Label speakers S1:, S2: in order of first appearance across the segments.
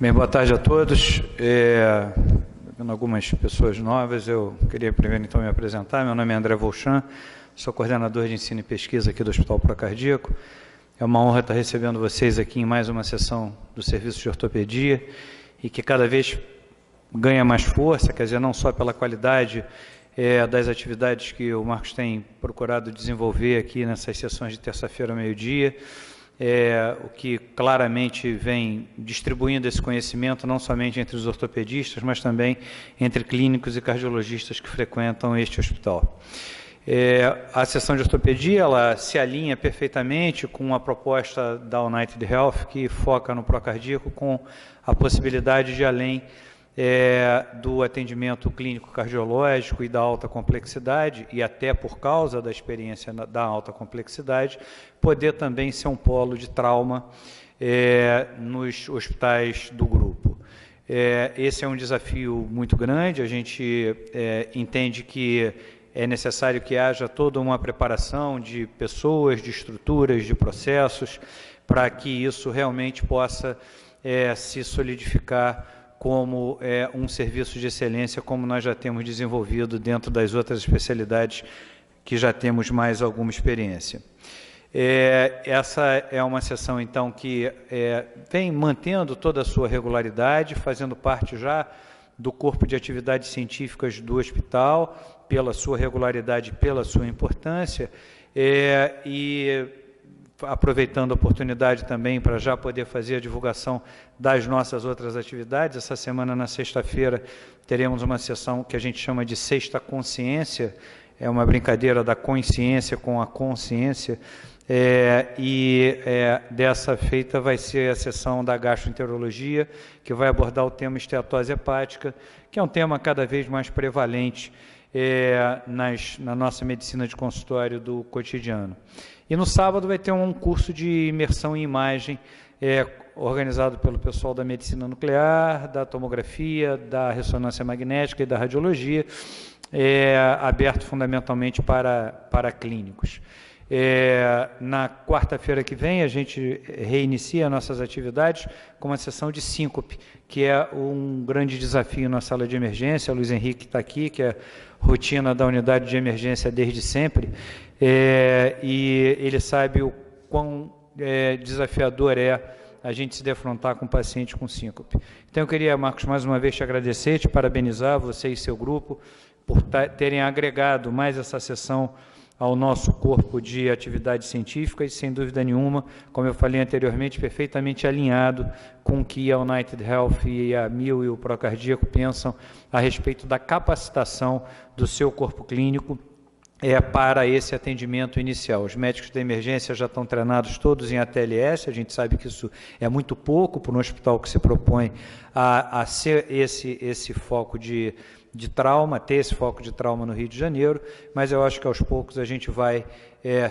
S1: Bem, boa tarde a todos. Vendo algumas pessoas novas, eu queria primeiro então me apresentar. Meu nome é André Volchan, sou coordenador de ensino e pesquisa aqui do Hospital Procardíaco. É uma honra estar recebendo vocês aqui em mais uma sessão do Serviço de Ortopedia e que cada vez ganha mais força, quer dizer, não só pela qualidade das atividades que o Marcos tem procurado desenvolver aqui nessas sessões de terça-feira ao meio-dia, o que claramente vem distribuindo esse conhecimento não somente entre os ortopedistas, mas também entre clínicos e cardiologistas que frequentam este hospital. A sessão de ortopedia ela se alinha perfeitamente com a proposta da United Health, que foca no procardíaco com a possibilidade de além do atendimento clínico cardiológico e da alta complexidade, e até por causa da experiência da alta complexidade, poder também ser um polo de trauma nos hospitais do grupo. Esse é um desafio muito grande, a gente entende que é necessário que haja toda uma preparação de pessoas, de estruturas, de processos, para que isso realmente possa se solidificar como um serviço de excelência, como nós já temos desenvolvido dentro das outras especialidades que já temos mais alguma experiência. Essa é uma sessão, então, que vem mantendo toda a sua regularidade, fazendo parte já do corpo de atividades científicas do hospital, pela sua regularidade, pela sua importância, e aproveitando a oportunidade também para já poder fazer a divulgação das nossas outras atividades. Essa semana, na sexta-feira, teremos uma sessão que a gente chama de Sexta Consciência, é uma brincadeira da consciência com a consciência, dessa feita vai ser a sessão da gastroenterologia, que vai abordar o tema esteatose hepática, que é um tema cada vez mais prevalente na nossa medicina de consultório do cotidiano. E no sábado vai ter um curso de imersão em imagem, organizado pelo pessoal da medicina nuclear, da tomografia, da ressonância magnética e da radiologia, aberto fundamentalmente para clínicos. Na quarta-feira que vem, a gente reinicia nossas atividades com uma sessão de síncope, que é um grande desafio na sala de emergência. O Luiz Henrique está aqui, que é rotina da unidade de emergência desde sempre, e ele sabe o quão desafiador a gente se defrontar com um paciente com síncope. Então, eu queria, Marcos, mais uma vez te agradecer, te parabenizar, você e seu grupo, por terem agregado mais essa sessão ao nosso corpo de atividades científicas e, sem dúvida nenhuma, como eu falei anteriormente, perfeitamente alinhado com o que a United Health e a MIL e o Procardíaco pensam a respeito da capacitação do seu corpo clínico para esse atendimento inicial. Os médicos da emergência já estão treinados todos em ATLS, a gente sabe que isso é muito pouco para um hospital que se propõe a ser esse foco de trauma, ter esse foco de trauma no Rio de Janeiro, mas eu acho que aos poucos a gente vai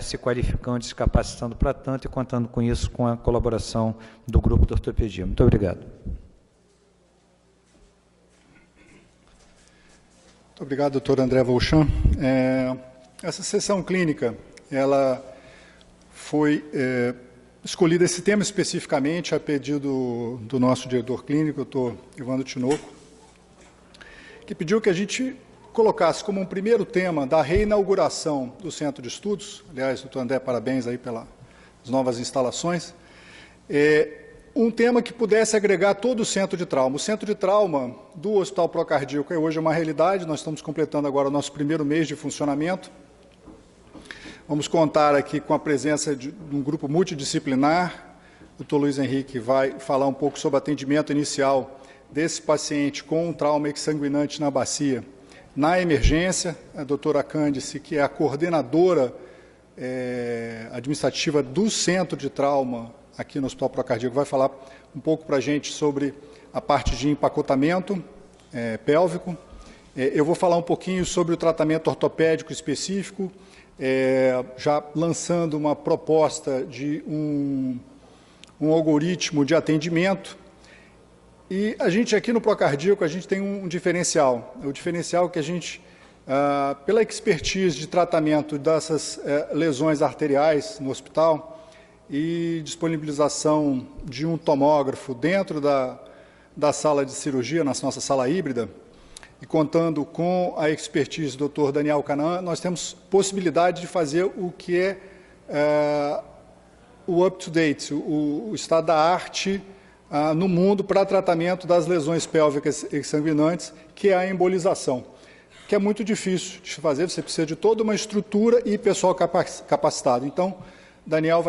S1: se qualificando, se capacitando para tanto e contando com isso, com a colaboração do grupo de ortopedia. Muito obrigado.
S2: Muito obrigado, doutor André Volchan. Essa sessão clínica, ela foi escolhida, esse tema especificamente, a pedido do nosso diretor clínico, doutor Evandro Tinoco, que pediu que a gente colocasse como um primeiro tema da reinauguração do Centro de Estudos. Aliás, doutor André, parabéns aí pelas novas instalações. Um tema que pudesse agregar todo o centro de trauma. O centro de trauma do Hospital Procardíaco é hoje uma realidade, nós estamos completando agora o nosso primeiro mês de funcionamento. Vamos contar aqui com a presença de um grupo multidisciplinar. O doutor Luiz Henrique vai falar um pouco sobre o atendimento inicial desse paciente com um trauma exsanguinante na bacia, na emergência. A doutora Cândice, que é a coordenadora administrativa do Centro de Trauma aqui no Hospital Procardíaco, vai falar um pouco para a gente sobre a parte de empacotamento pélvico. Eu vou falar um pouquinho sobre o tratamento ortopédico específico, já lançando uma proposta de um algoritmo de atendimento. E a gente aqui no Procardíaco, a gente tem um diferencial. O diferencial que a gente, pela expertise de tratamento dessas lesões arteriais no hospital e disponibilização de um tomógrafo dentro da sala de cirurgia, na nossa sala híbrida, e contando com a expertise do Dr. Daniel Canaã, nós temos possibilidade de fazer o que é o up-to-date, o estado da arte no mundo para tratamento das lesões pélvicas exsanguinantes, que é a embolização, que é muito difícil de fazer, você precisa de toda uma estrutura e pessoal capacitado. Então, Daniel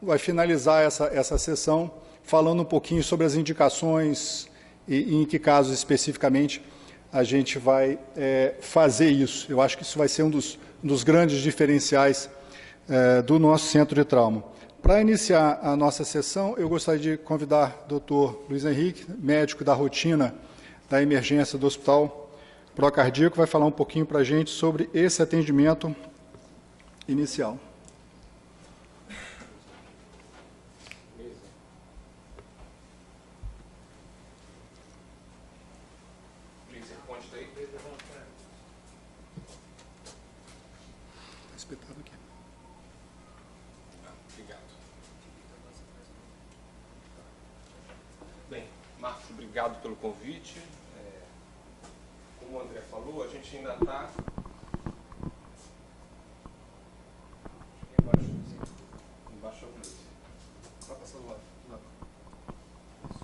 S2: vai finalizar essa sessão falando um pouquinho sobre as indicações e em que casos especificamente a gente vai fazer isso. Eu acho que isso vai ser um dos grandes diferenciais do nosso centro de trauma. Para iniciar a nossa sessão, eu gostaria de convidar o Dr. Luiz Henrique, médico da rotina da emergência do Hospital Procardíaco, vai falar um pouquinho para a gente sobre esse atendimento inicial. Espetado aqui.
S3: Obrigado. Bem, Marcos, obrigado pelo convite. Como o André falou, a gente ainda está... Embaixo a luz. Vai passar do lado.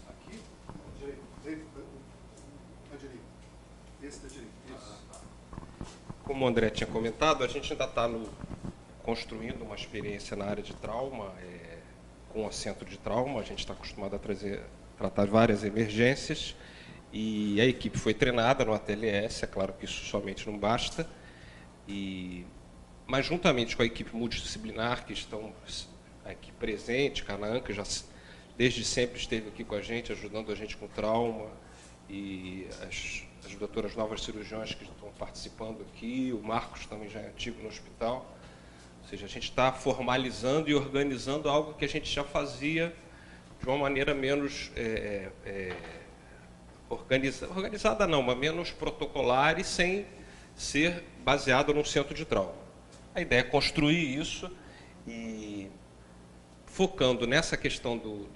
S3: Aqui?
S2: Direito. Da direita. Esse da direita. Isso.
S3: Como o André tinha comentado, a gente ainda está construindo uma experiência na área de trauma, com o centro de trauma. A gente está acostumado a tratar várias emergências e a equipe foi treinada no ATLS. É claro que isso somente não basta, mas juntamente com a equipe multidisciplinar que estão aqui presente, Canaã, que já desde sempre esteve aqui com a gente, ajudando a gente com trauma, e as doutoras novas cirurgiões que estão participando aqui, o Marcos também já é antigo no hospital. Ou seja, a gente está formalizando e organizando algo que a gente já fazia de uma maneira menos organizada não, mas menos protocolar e sem ser baseado num centro de trauma. A ideia é construir isso e focando nessa questão do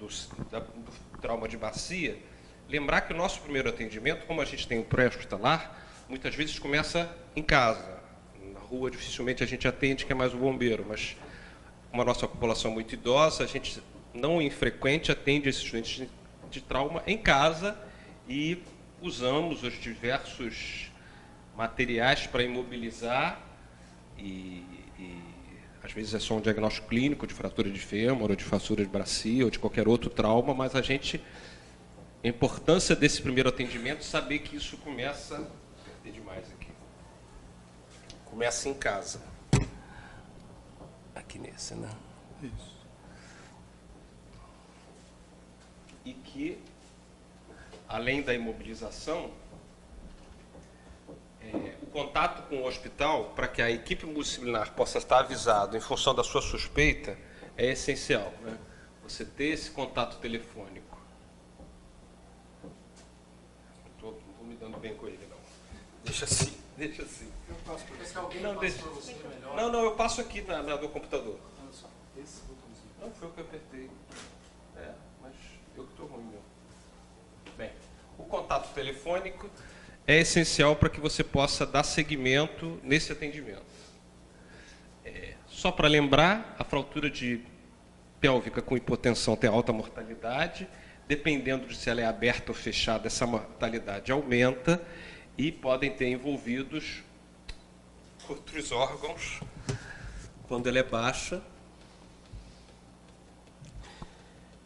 S3: trauma de bacia. Lembrar que o nosso primeiro atendimento, como a gente tem um pré-hospitalar, muitas vezes começa em casa. Na rua, dificilmente a gente atende, que é mais o bombeiro, mas como a nossa população é muito idosa, a gente não infrequente atende esses doentes de trauma em casa e usamos os diversos materiais para imobilizar e às vezes é só um diagnóstico clínico de fratura de fêmur, ou de fratura de bacia, ou de qualquer outro trauma, mas a importância desse primeiro atendimento, saber que isso começa... Apertei demais aqui. Começa em casa. Aqui nesse, né?
S2: Isso.
S3: E que, além da imobilização, o contato com o hospital, para que a equipe multidisciplinar possa estar avisado em função da sua suspeita, é essencial, né? Você ter esse contato telefônico. Não estou me dando bem com ele, não. Deixa assim.
S2: Eu passo para você.
S3: Não, eu passo aqui do computador.
S2: Olha só, esse botãozinho.
S3: Não, foi o que eu apertei. Mas eu que estou ruim mesmo. Bem, o contato telefônico é essencial para que você possa dar seguimento nesse atendimento. Só para lembrar, a fratura pélvica com hipotensão tem alta mortalidade. Dependendo de se ela é aberta ou fechada, essa mortalidade aumenta e podem ter envolvidos outros órgãos quando ela é baixa.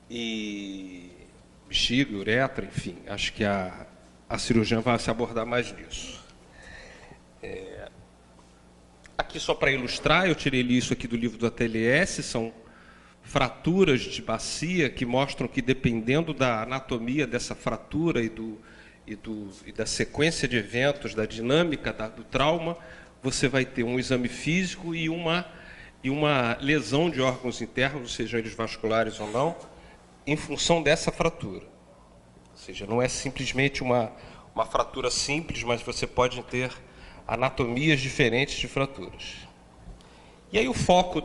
S3: E bexiga, uretra, enfim, acho que a cirurgiã vai se abordar mais nisso. Aqui só para ilustrar, eu tirei isso aqui do livro do ATLS, são fraturas de bacia que mostram que, dependendo da anatomia dessa fratura e da sequência de eventos, da dinâmica do trauma, você vai ter um exame físico e uma lesão de órgãos internos, sejam eles vasculares ou não, em função dessa fratura. Ou seja, não é simplesmente uma fratura simples, mas você pode ter anatomias diferentes de fraturas. E aí o foco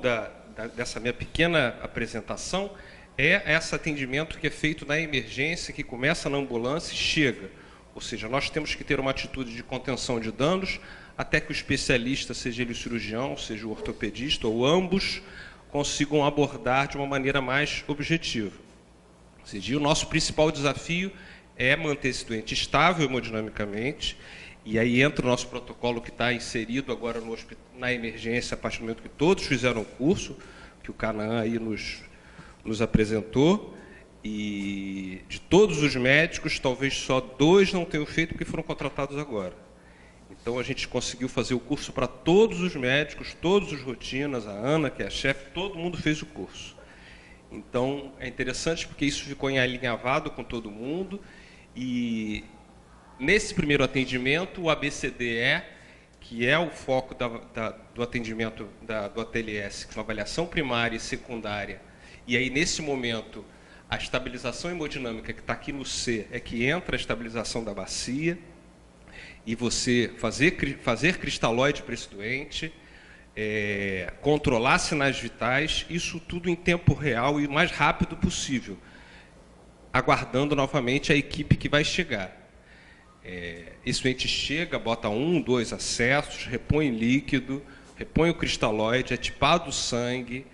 S3: dessa minha pequena apresentação é esse atendimento que é feito na emergência, que começa na ambulância e chega. Ou seja, nós temos que ter uma atitude de contenção de danos até que o especialista, seja ele o cirurgião, seja o ortopedista, ou ambos, consigam abordar de uma maneira mais objetiva. Ou seja, o nosso principal desafio é manter esse doente estável hemodinamicamente, e aí entra o nosso protocolo que está inserido agora na emergência, a partir do momento que todos fizeram o curso, que o Canaã aí nos apresentou, e de todos os médicos, talvez só 2 não tenham feito porque foram contratados agora. Então a gente conseguiu fazer o curso para todos os médicos, todos os rotinas, a Ana, que é a chefe, todo mundo fez o curso. Então é interessante porque isso ficou em alinhavado com todo mundo, e nesse primeiro atendimento, o ABCDE, que é o foco do atendimento do ATLS, que é uma avaliação primária e secundária, e aí nesse momento a estabilização hemodinâmica que está aqui no C é que entra a estabilização da bacia, e você fazer cristalóide para esse doente, controlar sinais vitais, isso tudo em tempo real e o mais rápido possível, aguardando novamente a equipe que vai chegar. Esse doente chega, bota 1, 2 acessos, repõe líquido, repõe o cristalóide, é tipado o sangue,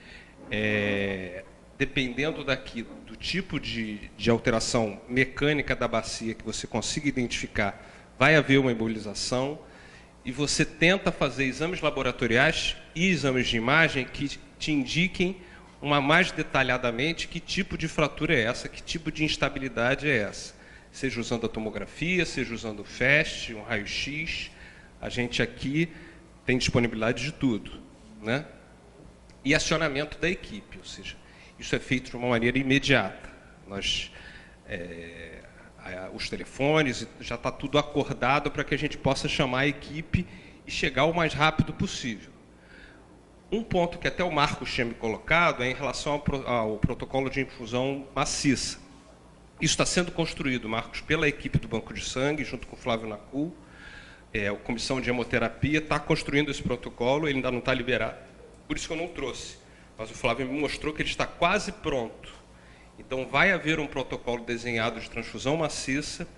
S3: dependendo do tipo de alteração mecânica da bacia que você consiga identificar, vai haver uma embolização, e você tenta fazer exames laboratoriais e exames de imagem que te indiquem mais detalhadamente que tipo de fratura é essa, que tipo de instabilidade é essa. Seja usando a tomografia, seja usando o FAST, um raio-x, a gente aqui tem disponibilidade de tudo, né? E acionamento da equipe, ou seja, isso é feito de uma maneira imediata. Os telefones, já está tudo acordado para que a gente possa chamar a equipe e chegar o mais rápido possível. Um ponto que até o Marcos tinha me colocado é em relação ao protocolo de infusão maciça. Isso está sendo construído, Marcos, pela equipe do Banco de Sangue, junto com o Flávio Nacul. A Comissão de Hemoterapia está construindo esse protocolo, ele ainda não está liberado, por isso que eu não trouxe. Mas o Flávio me mostrou que ele está quase pronto. Então, vai haver um protocolo desenhado de transfusão maciça,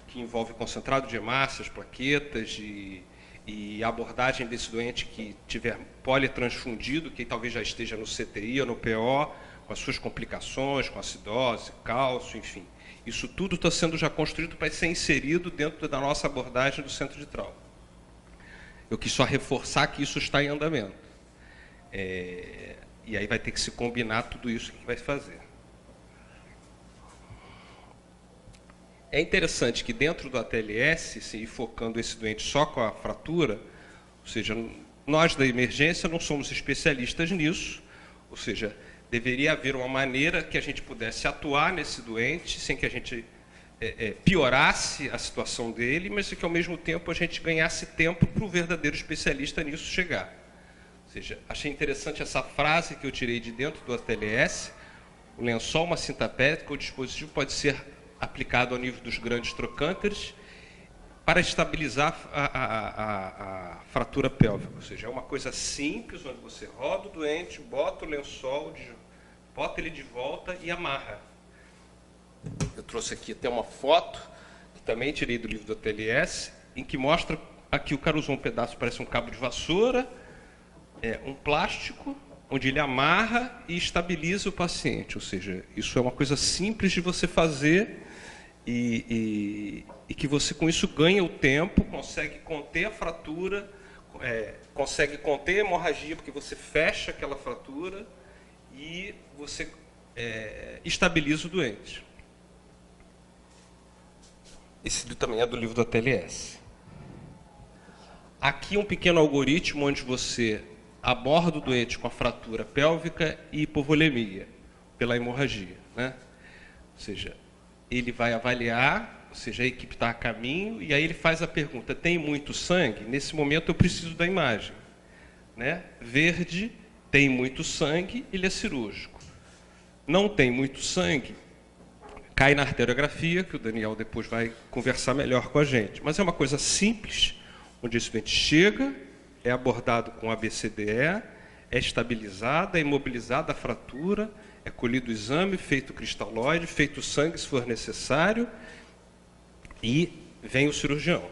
S3: que envolve concentrado de hemácias, plaquetas e abordagem desse doente que tiver politransfundido, que talvez já esteja no CTI ou no PO, com as suas complicações, com acidose, cálcio, enfim. Isso tudo está sendo já construído para ser inserido dentro da nossa abordagem do centro de trauma. Eu quis só reforçar que isso está em andamento. E aí vai ter que se combinar tudo isso que vai fazer. É interessante que dentro do ATLS, se ir focando esse doente só com a fratura, ou seja, nós da emergência não somos especialistas nisso, ou seja, deveria haver uma maneira que a gente pudesse atuar nesse doente sem que a gente piorasse a situação dele, mas que ao mesmo tempo a gente ganhasse tempo para o verdadeiro especialista nisso chegar. Ou seja, achei interessante essa frase que eu tirei de dentro do ATLS: o lençol, uma cinta pétrica, o dispositivo pode ser aplicado ao nível dos grandes trocânteres para estabilizar a fratura pélvica. Ou seja, é uma coisa simples, onde você roda o doente, bota o lençol, bota ele de volta e amarra. Eu trouxe aqui até uma foto, que também tirei do livro do ATLS, em que mostra, aqui o cara usou um pedaço, parece um cabo de vassoura, um plástico, onde ele amarra e estabiliza o paciente. Ou seja, isso é uma coisa simples de você fazer e que você com isso ganha o tempo, consegue conter a fratura, consegue conter a hemorragia, porque você fecha aquela fratura e você estabiliza o doente. Esse também é do livro do ATLS. Aqui um pequeno algoritmo onde você aborda o doente com a fratura pélvica e hipovolemia, pela hemorragia, né? Ou seja, ele vai avaliar, ou seja, a equipe está a caminho, e aí ele faz a pergunta: tem muito sangue? Nesse momento eu preciso da imagem, né? Verde, tem muito sangue, ele é cirúrgico. Não tem muito sangue, cai na arteriografia, que o Daniel depois vai conversar melhor com a gente. Mas é uma coisa simples, onde esse doente chega, é abordado com ABCDE, é estabilizada, é imobilizada a fratura, é colhido o exame, feito o cristalóide, feito o sangue se for necessário, e vem o cirurgião.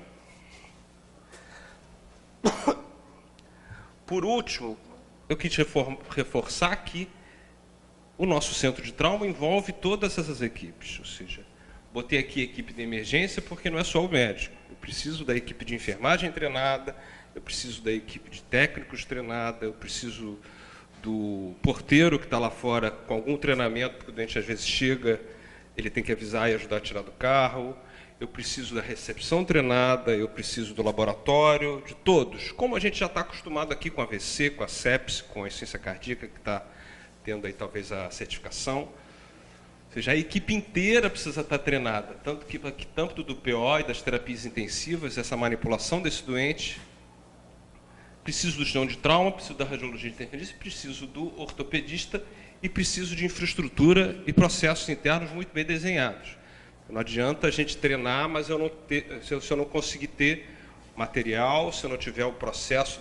S3: Por último, eu quis reforçar que o nosso centro de trauma envolve todas essas equipes, ou seja, botei aqui a equipe de emergência porque não é só o médico. Eu preciso da equipe de enfermagem treinada, eu preciso da equipe de técnicos treinada, eu preciso do porteiro que está lá fora com algum treinamento, porque o doente às vezes chega, ele tem que avisar e ajudar a tirar do carro. Eu preciso da recepção treinada, eu preciso do laboratório, de todos. Como a gente já está acostumado aqui com a AVC, com a sepse, com a insuficiência cardíaca, que está tendo aí talvez a certificação. Ou seja, a equipe inteira precisa estar treinada, tanto do PO e das terapias intensivas, essa manipulação desse doente. Preciso do chão de trauma, preciso da radiologia intervencionista, preciso do ortopedista e preciso de infraestrutura e processos internos muito bem desenhados. Não adianta a gente treinar, mas se eu não conseguir ter material, se eu não tiver o processo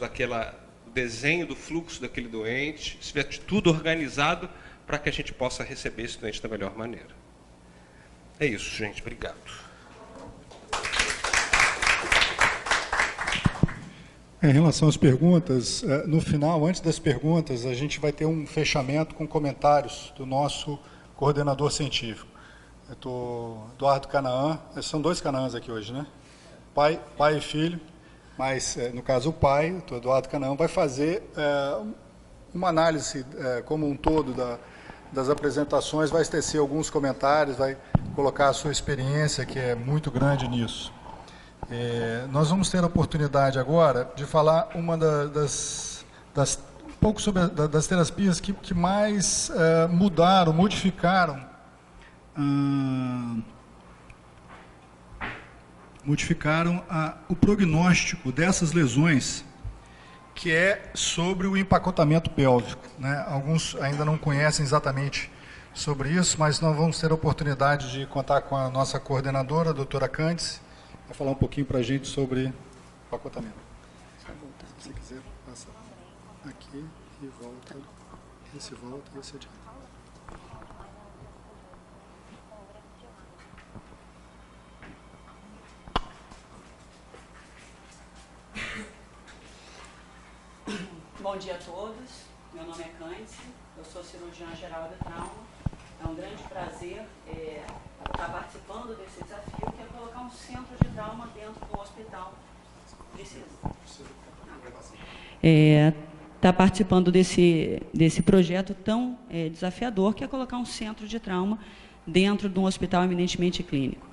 S3: o desenho do fluxo daquele doente, se tiver tudo organizado para que a gente possa receber esse doente da melhor maneira. É isso, gente. Obrigado.
S2: Em relação às perguntas, no final, antes das perguntas, a gente vai ter um fechamento com comentários do nosso coordenador científico. Eduardo Canaã, são dois Canaãs aqui hoje, né? Pai e filho, mas no caso o pai, o Eduardo Canaã, vai fazer uma análise como um todo das apresentações, vai tecer alguns comentários, vai colocar a sua experiência, que é muito grande nisso. Nós vamos ter a oportunidade agora de falar um pouco sobre das terapias que mais modificaram o prognóstico dessas lesões, que é sobre o empacotamento pélvico, né? Alguns ainda não conhecem exatamente sobre isso, mas nós vamos ter a oportunidade de contar com a nossa coordenadora, a doutora Candice, vai falar um pouquinho para a gente sobre empacotamento. Se você quiser, passa aqui e volta, esse adianta.
S4: Bom dia a todos, meu nome é Candice, eu sou cirurgiã geral de trauma. É um grande prazer estar participando desse desafio, que é colocar um centro de trauma dentro do hospital. Estar participando desse projeto tão desafiador, que é colocar um centro de trauma dentro de um hospital eminentemente clínico.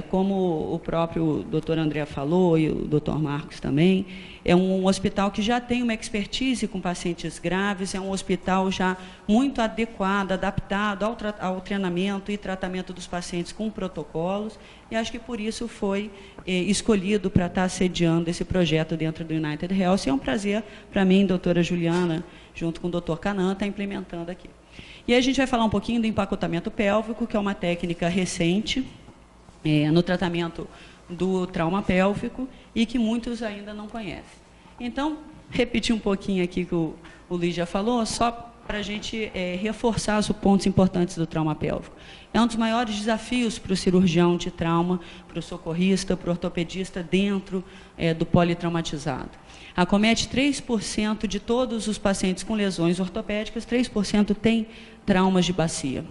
S4: Como o próprio doutor André falou, e o doutor Marcos também, é um hospital que já tem uma expertise com pacientes graves, é um hospital já muito adequado, adaptado ao treinamento e tratamento dos pacientes com protocolos, e acho que por isso foi escolhido para estar sediando esse projeto dentro do United Health. É um prazer para mim, doutora Juliana, junto com o doutor Canaã, estar implementando aqui. E aí a gente vai falar um pouquinho do empacotamento pélvico, que é uma técnica recente, no tratamento do trauma pélvico e que muitos ainda não conhecem. Então, repetir um pouquinho aqui que o Luiz já falou, só para a gente reforçar os pontos importantes do trauma pélvico. É um dos maiores desafios para o cirurgião de trauma, para o socorrista, para o ortopedista dentro do politraumatizado. Acomete 3% de todos os pacientes com lesões ortopédicas, 3% tem traumas de bacia.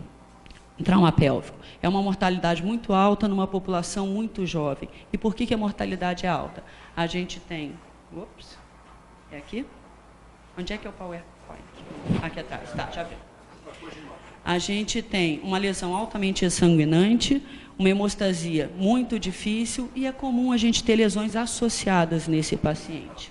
S4: Trauma pélvico. É uma mortalidade muito alta numa população muito jovem. E por que a mortalidade é alta? A gente tem... Ups, é aqui? Onde é que é o PowerPoint? Aqui atrás, tá, já vi. A gente tem uma lesão altamente sanguinante, uma hemostasia muito difícil e é comum a gente ter lesões associadas nesse paciente.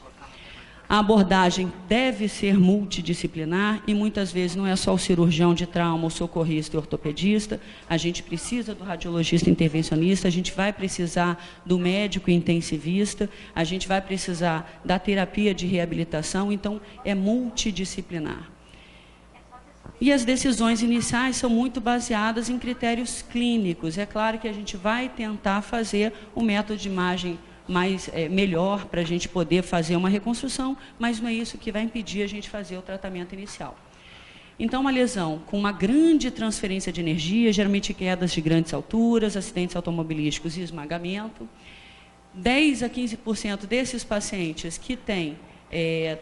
S4: A abordagem deve ser multidisciplinar e muitas vezes não é só o cirurgião de trauma, o socorrista e o ortopedista, a gente precisa do radiologista intervencionista, a gente vai precisar do médico intensivista, a gente vai precisar da terapia de reabilitação, então é multidisciplinar. E as decisões iniciais são muito baseadas em critérios clínicos. É claro que a gente vai tentar fazer um método de imagem melhor para a gente poder fazer uma reconstrução, mas não é isso que vai impedir a gente fazer o tratamento inicial. Então, uma lesão com uma grande transferência de energia, geralmente quedas de grandes alturas, acidentes automobilísticos e esmagamento. 10 a 15% desses pacientes que têm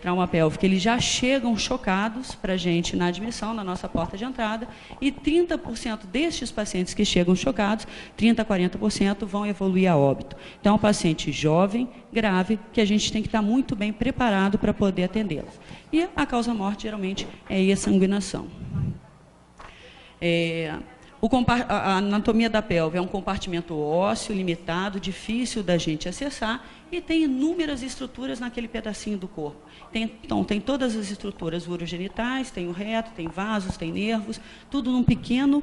S4: trauma pélvico, eles já chegam chocados para a gente na admissão, na nossa porta de entrada, e 30% destes pacientes que chegam chocados, 30% a 40% vão evoluir a óbito. Então, é um paciente jovem, grave, que a gente tem que estar muito bem preparado para poder atendê-los. E a causa-morte, geralmente, é a exsanguinação. A anatomia da pelve é um compartimento ósseo limitado, difícil da gente acessar, e tem inúmeras estruturas naquele pedacinho do corpo. Então, tem todas as estruturas urogenitais, tem o reto, tem vasos, tem nervos, tudo num pequeno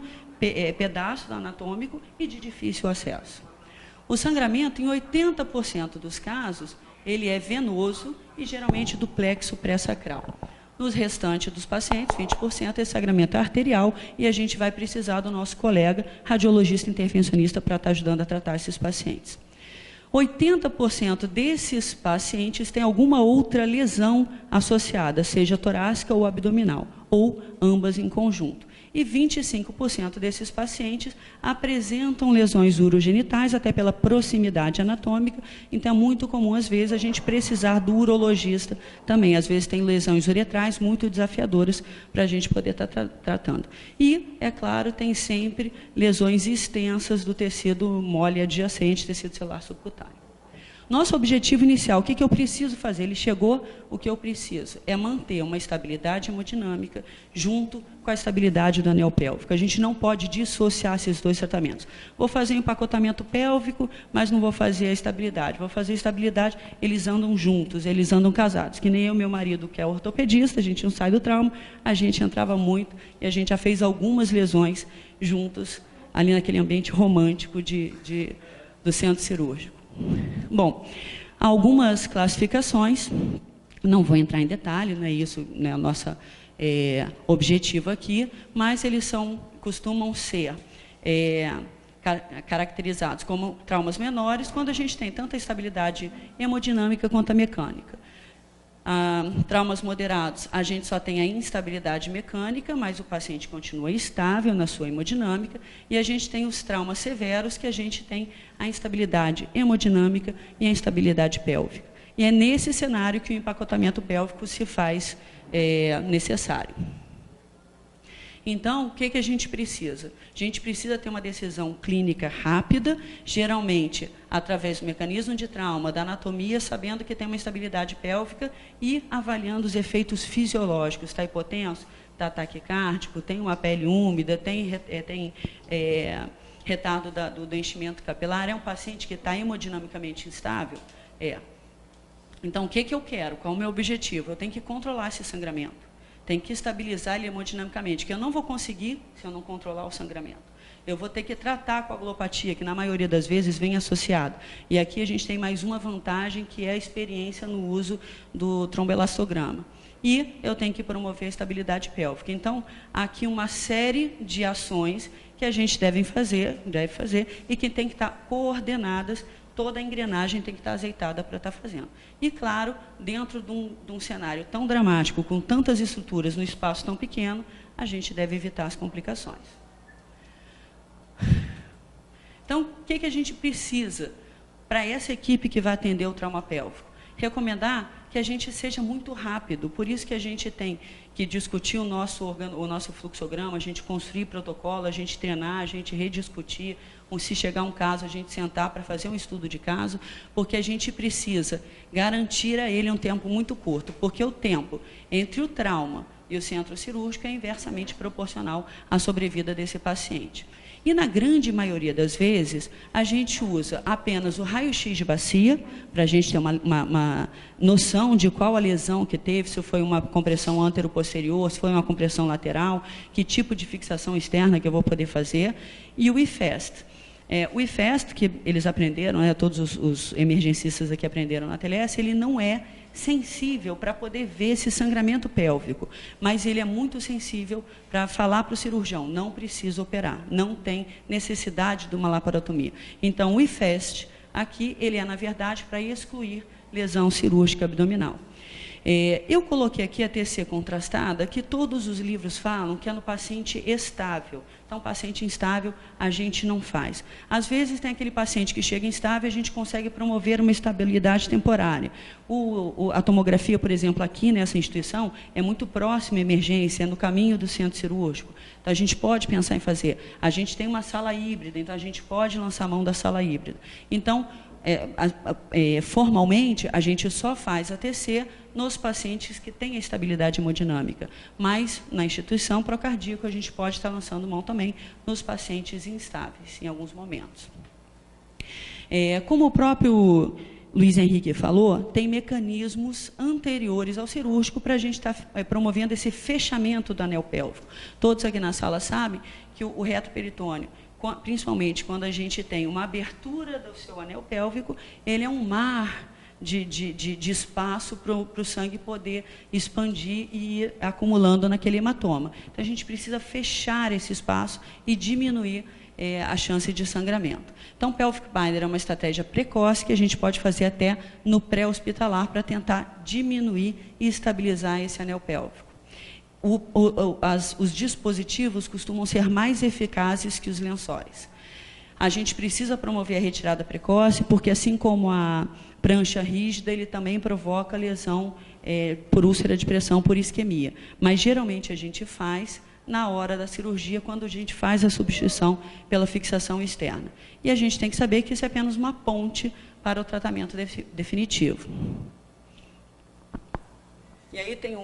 S4: pedaço anatômico e de difícil acesso. O sangramento, em 80% dos casos, ele é venoso e geralmente do plexo pré-sacral. Nos restantes dos pacientes, 20%, esse sangramento é arterial e a gente vai precisar do nosso colega radiologista intervencionista para estar ajudando a tratar esses pacientes. 80% desses pacientes têm alguma outra lesão associada, seja torácica ou abdominal, ou ambas em conjunto. E 25% desses pacientes apresentam lesões urogenitais, até pela proximidade anatômica, então é muito comum, às vezes, a gente precisar do urologista também. Às vezes tem lesões uretrais muito desafiadoras para a gente poder estar tratando. E, é claro, tem sempre lesões extensas do tecido mole adjacente, tecido celular subcutâneo. Nosso objetivo inicial, o que eu preciso fazer? Ele chegou, o que eu preciso é manter uma estabilidade hemodinâmica junto com a estabilidade do anel pélvico. A gente não pode dissociar esses dois tratamentos. Vou fazer empacotamento pélvico, mas não vou fazer a estabilidade. Vou fazer a estabilidade, eles andam juntos, eles andam casados. Que nem eu e meu marido, que é ortopedista, a gente não sai do trauma, a gente entrava muito e a gente já fez algumas lesões juntos, ali naquele ambiente romântico do centro cirúrgico. Bom, algumas classificações, não vou entrar em detalhe, não é isso, né, o nosso objetivo aqui, mas eles costumam ser caracterizados como traumas menores, quando a gente tem tanto a estabilidade hemodinâmica quanto a mecânica. Traumas moderados, a gente só tem a instabilidade mecânica, mas o paciente continua estável na sua hemodinâmica, e a gente tem os traumas severos, que a gente tem a instabilidade hemodinâmica e a instabilidade pélvica. E é nesse cenário que o empacotamento pélvico se faz necessário. Então, o que a gente precisa? A gente precisa ter uma decisão clínica rápida, geralmente através do mecanismo de trauma, da anatomia, sabendo que tem uma instabilidade pélvica e avaliando os efeitos fisiológicos. Está hipotenso? Está taquicárdico? Tem uma pele úmida? Tem retardo do enchimento capilar? É um paciente que está hemodinamicamente instável? Então, o que eu quero? Qual é o meu objetivo? Eu tenho que controlar esse sangramento. Tem que estabilizar ele hemodinamicamente, que eu não vou conseguir se eu não controlar o sangramento. Eu vou ter que tratar a coagulopatia, que na maioria das vezes vem associado. E aqui a gente tem mais uma vantagem, que é a experiência no uso do tromboelastograma. E eu tenho que promover a estabilidade pélvica. Então, aqui uma série de ações que a gente deve fazer e que tem que estar coordenadas. Toda a engrenagem tem que estar azeitada para estar fazendo. E, claro, dentro de um cenário tão dramático, com tantas estruturas no espaço tão pequeno, a gente deve evitar as complicações. Então, o que a gente precisa para essa equipe que vai atender o trauma pélvico? Recomendar que a gente seja muito rápido, por isso que a gente tem que discutir o nosso fluxograma, a gente construir protocolo, a gente treinar, a gente rediscutir, se chegar um caso, a gente sentar para fazer um estudo de caso, porque a gente precisa garantir a ele um tempo muito curto, porque o tempo entre o trauma e o centro cirúrgico é inversamente proporcional à sobrevida desse paciente. E, na grande maioria das vezes, a gente usa apenas o raio-x de bacia, para a gente ter uma noção de qual a lesão que teve, se foi uma compressão antero-posterior, se foi uma compressão lateral, que tipo de fixação externa que eu vou poder fazer, e o IFEST. O IFEST, que eles aprenderam, todos os emergencistas aqui aprenderam na TLS, ele não é sensível para poder ver esse sangramento pélvico, mas ele é muito sensível para falar para o cirurgião, não precisa operar, não tem necessidade de uma laparotomia. Então, o IFEST, Aqui ele é, na verdade, para excluir lesão cirúrgica abdominal. Eu coloquei aqui a TC contrastada, que todos os livros falam que é no paciente estável. Então, paciente instável, a gente não faz. Às vezes, tem aquele paciente que chega instável e a gente consegue promover uma estabilidade temporária. A tomografia, por exemplo, aqui nessa instituição, é muito próxima à emergência, é no caminho do centro cirúrgico. Então, a gente pode pensar em fazer. A gente tem uma sala híbrida, então a gente pode lançar mão da sala híbrida. Então, formalmente, a gente só faz a TC nos pacientes que têm a estabilidade hemodinâmica, mas na instituição procardíaco a gente pode estar lançando mão também nos pacientes instáveis, em alguns momentos. Como o próprio Luiz Henrique falou, tem mecanismos anteriores ao cirúrgico para a gente estar promovendo esse fechamento do anel pélvico. Todos aqui na sala sabem que o reto peritônio, principalmente quando a gente tem uma abertura do seu anel pélvico, ele é um mar de espaço para o sangue poder expandir e ir acumulando naquele hematoma. Então, a gente precisa fechar esse espaço e diminuir a chance de sangramento. Então, pelvic binder é uma estratégia precoce que a gente pode fazer até no pré-hospitalar para tentar diminuir e estabilizar esse anel pélvico. Os dispositivos costumam ser mais eficazes que os lençóis. A gente precisa promover a retirada precoce, porque assim como a prancha rígida, ele também provoca lesão por úlcera de pressão, por isquemia. Mas, geralmente, a gente faz na hora da cirurgia, quando a gente faz a substituição pela fixação externa. E a gente tem que saber que isso é apenas uma ponte para o tratamento definitivo. E aí tem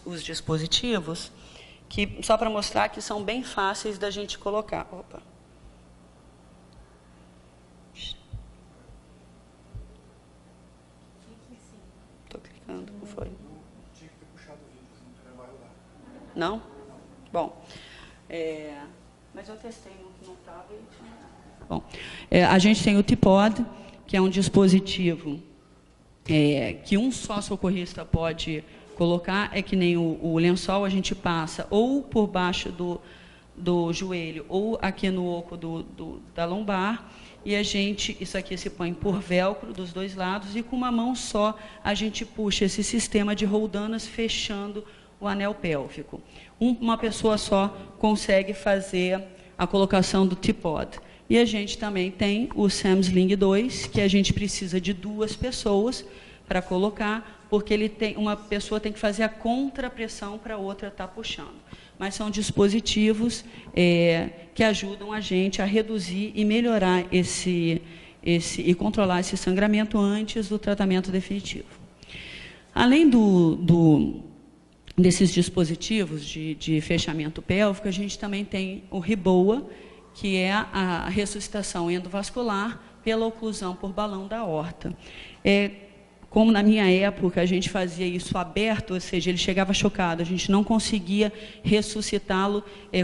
S4: os dispositivos, que só para mostrar que são bem fáceis da gente colocar. Opa. Estou clicando, não foi? Não? Bom, mas eu testei, não estava. Bom, a gente tem o T-Pod, que é um dispositivo que um só socorrista pode colocar, que nem o lençol, a gente passa ou por baixo do joelho ou aqui no oco da lombar, e isso aqui se põe por velcro dos dois lados, e com uma mão só a gente puxa esse sistema de roldanas fechando o anel pélvico. Uma pessoa só consegue fazer a colocação do T-Pod. E a gente também tem o Samsling 2, que a gente precisa de 2 pessoas para colocar, porque uma pessoa tem que fazer a contrapressão para a outra estar puxando. Mas são dispositivos que ajudam a gente a reduzir e melhorar e controlar esse sangramento antes do tratamento definitivo. Além desses dispositivos de fechamento pélvico, a gente também tem o RIBOA, que é a ressuscitação endovascular pela oclusão por balão da aorta. Como na minha época a gente fazia isso aberto, ou seja, ele chegava chocado, a gente não conseguia ressuscitá-lo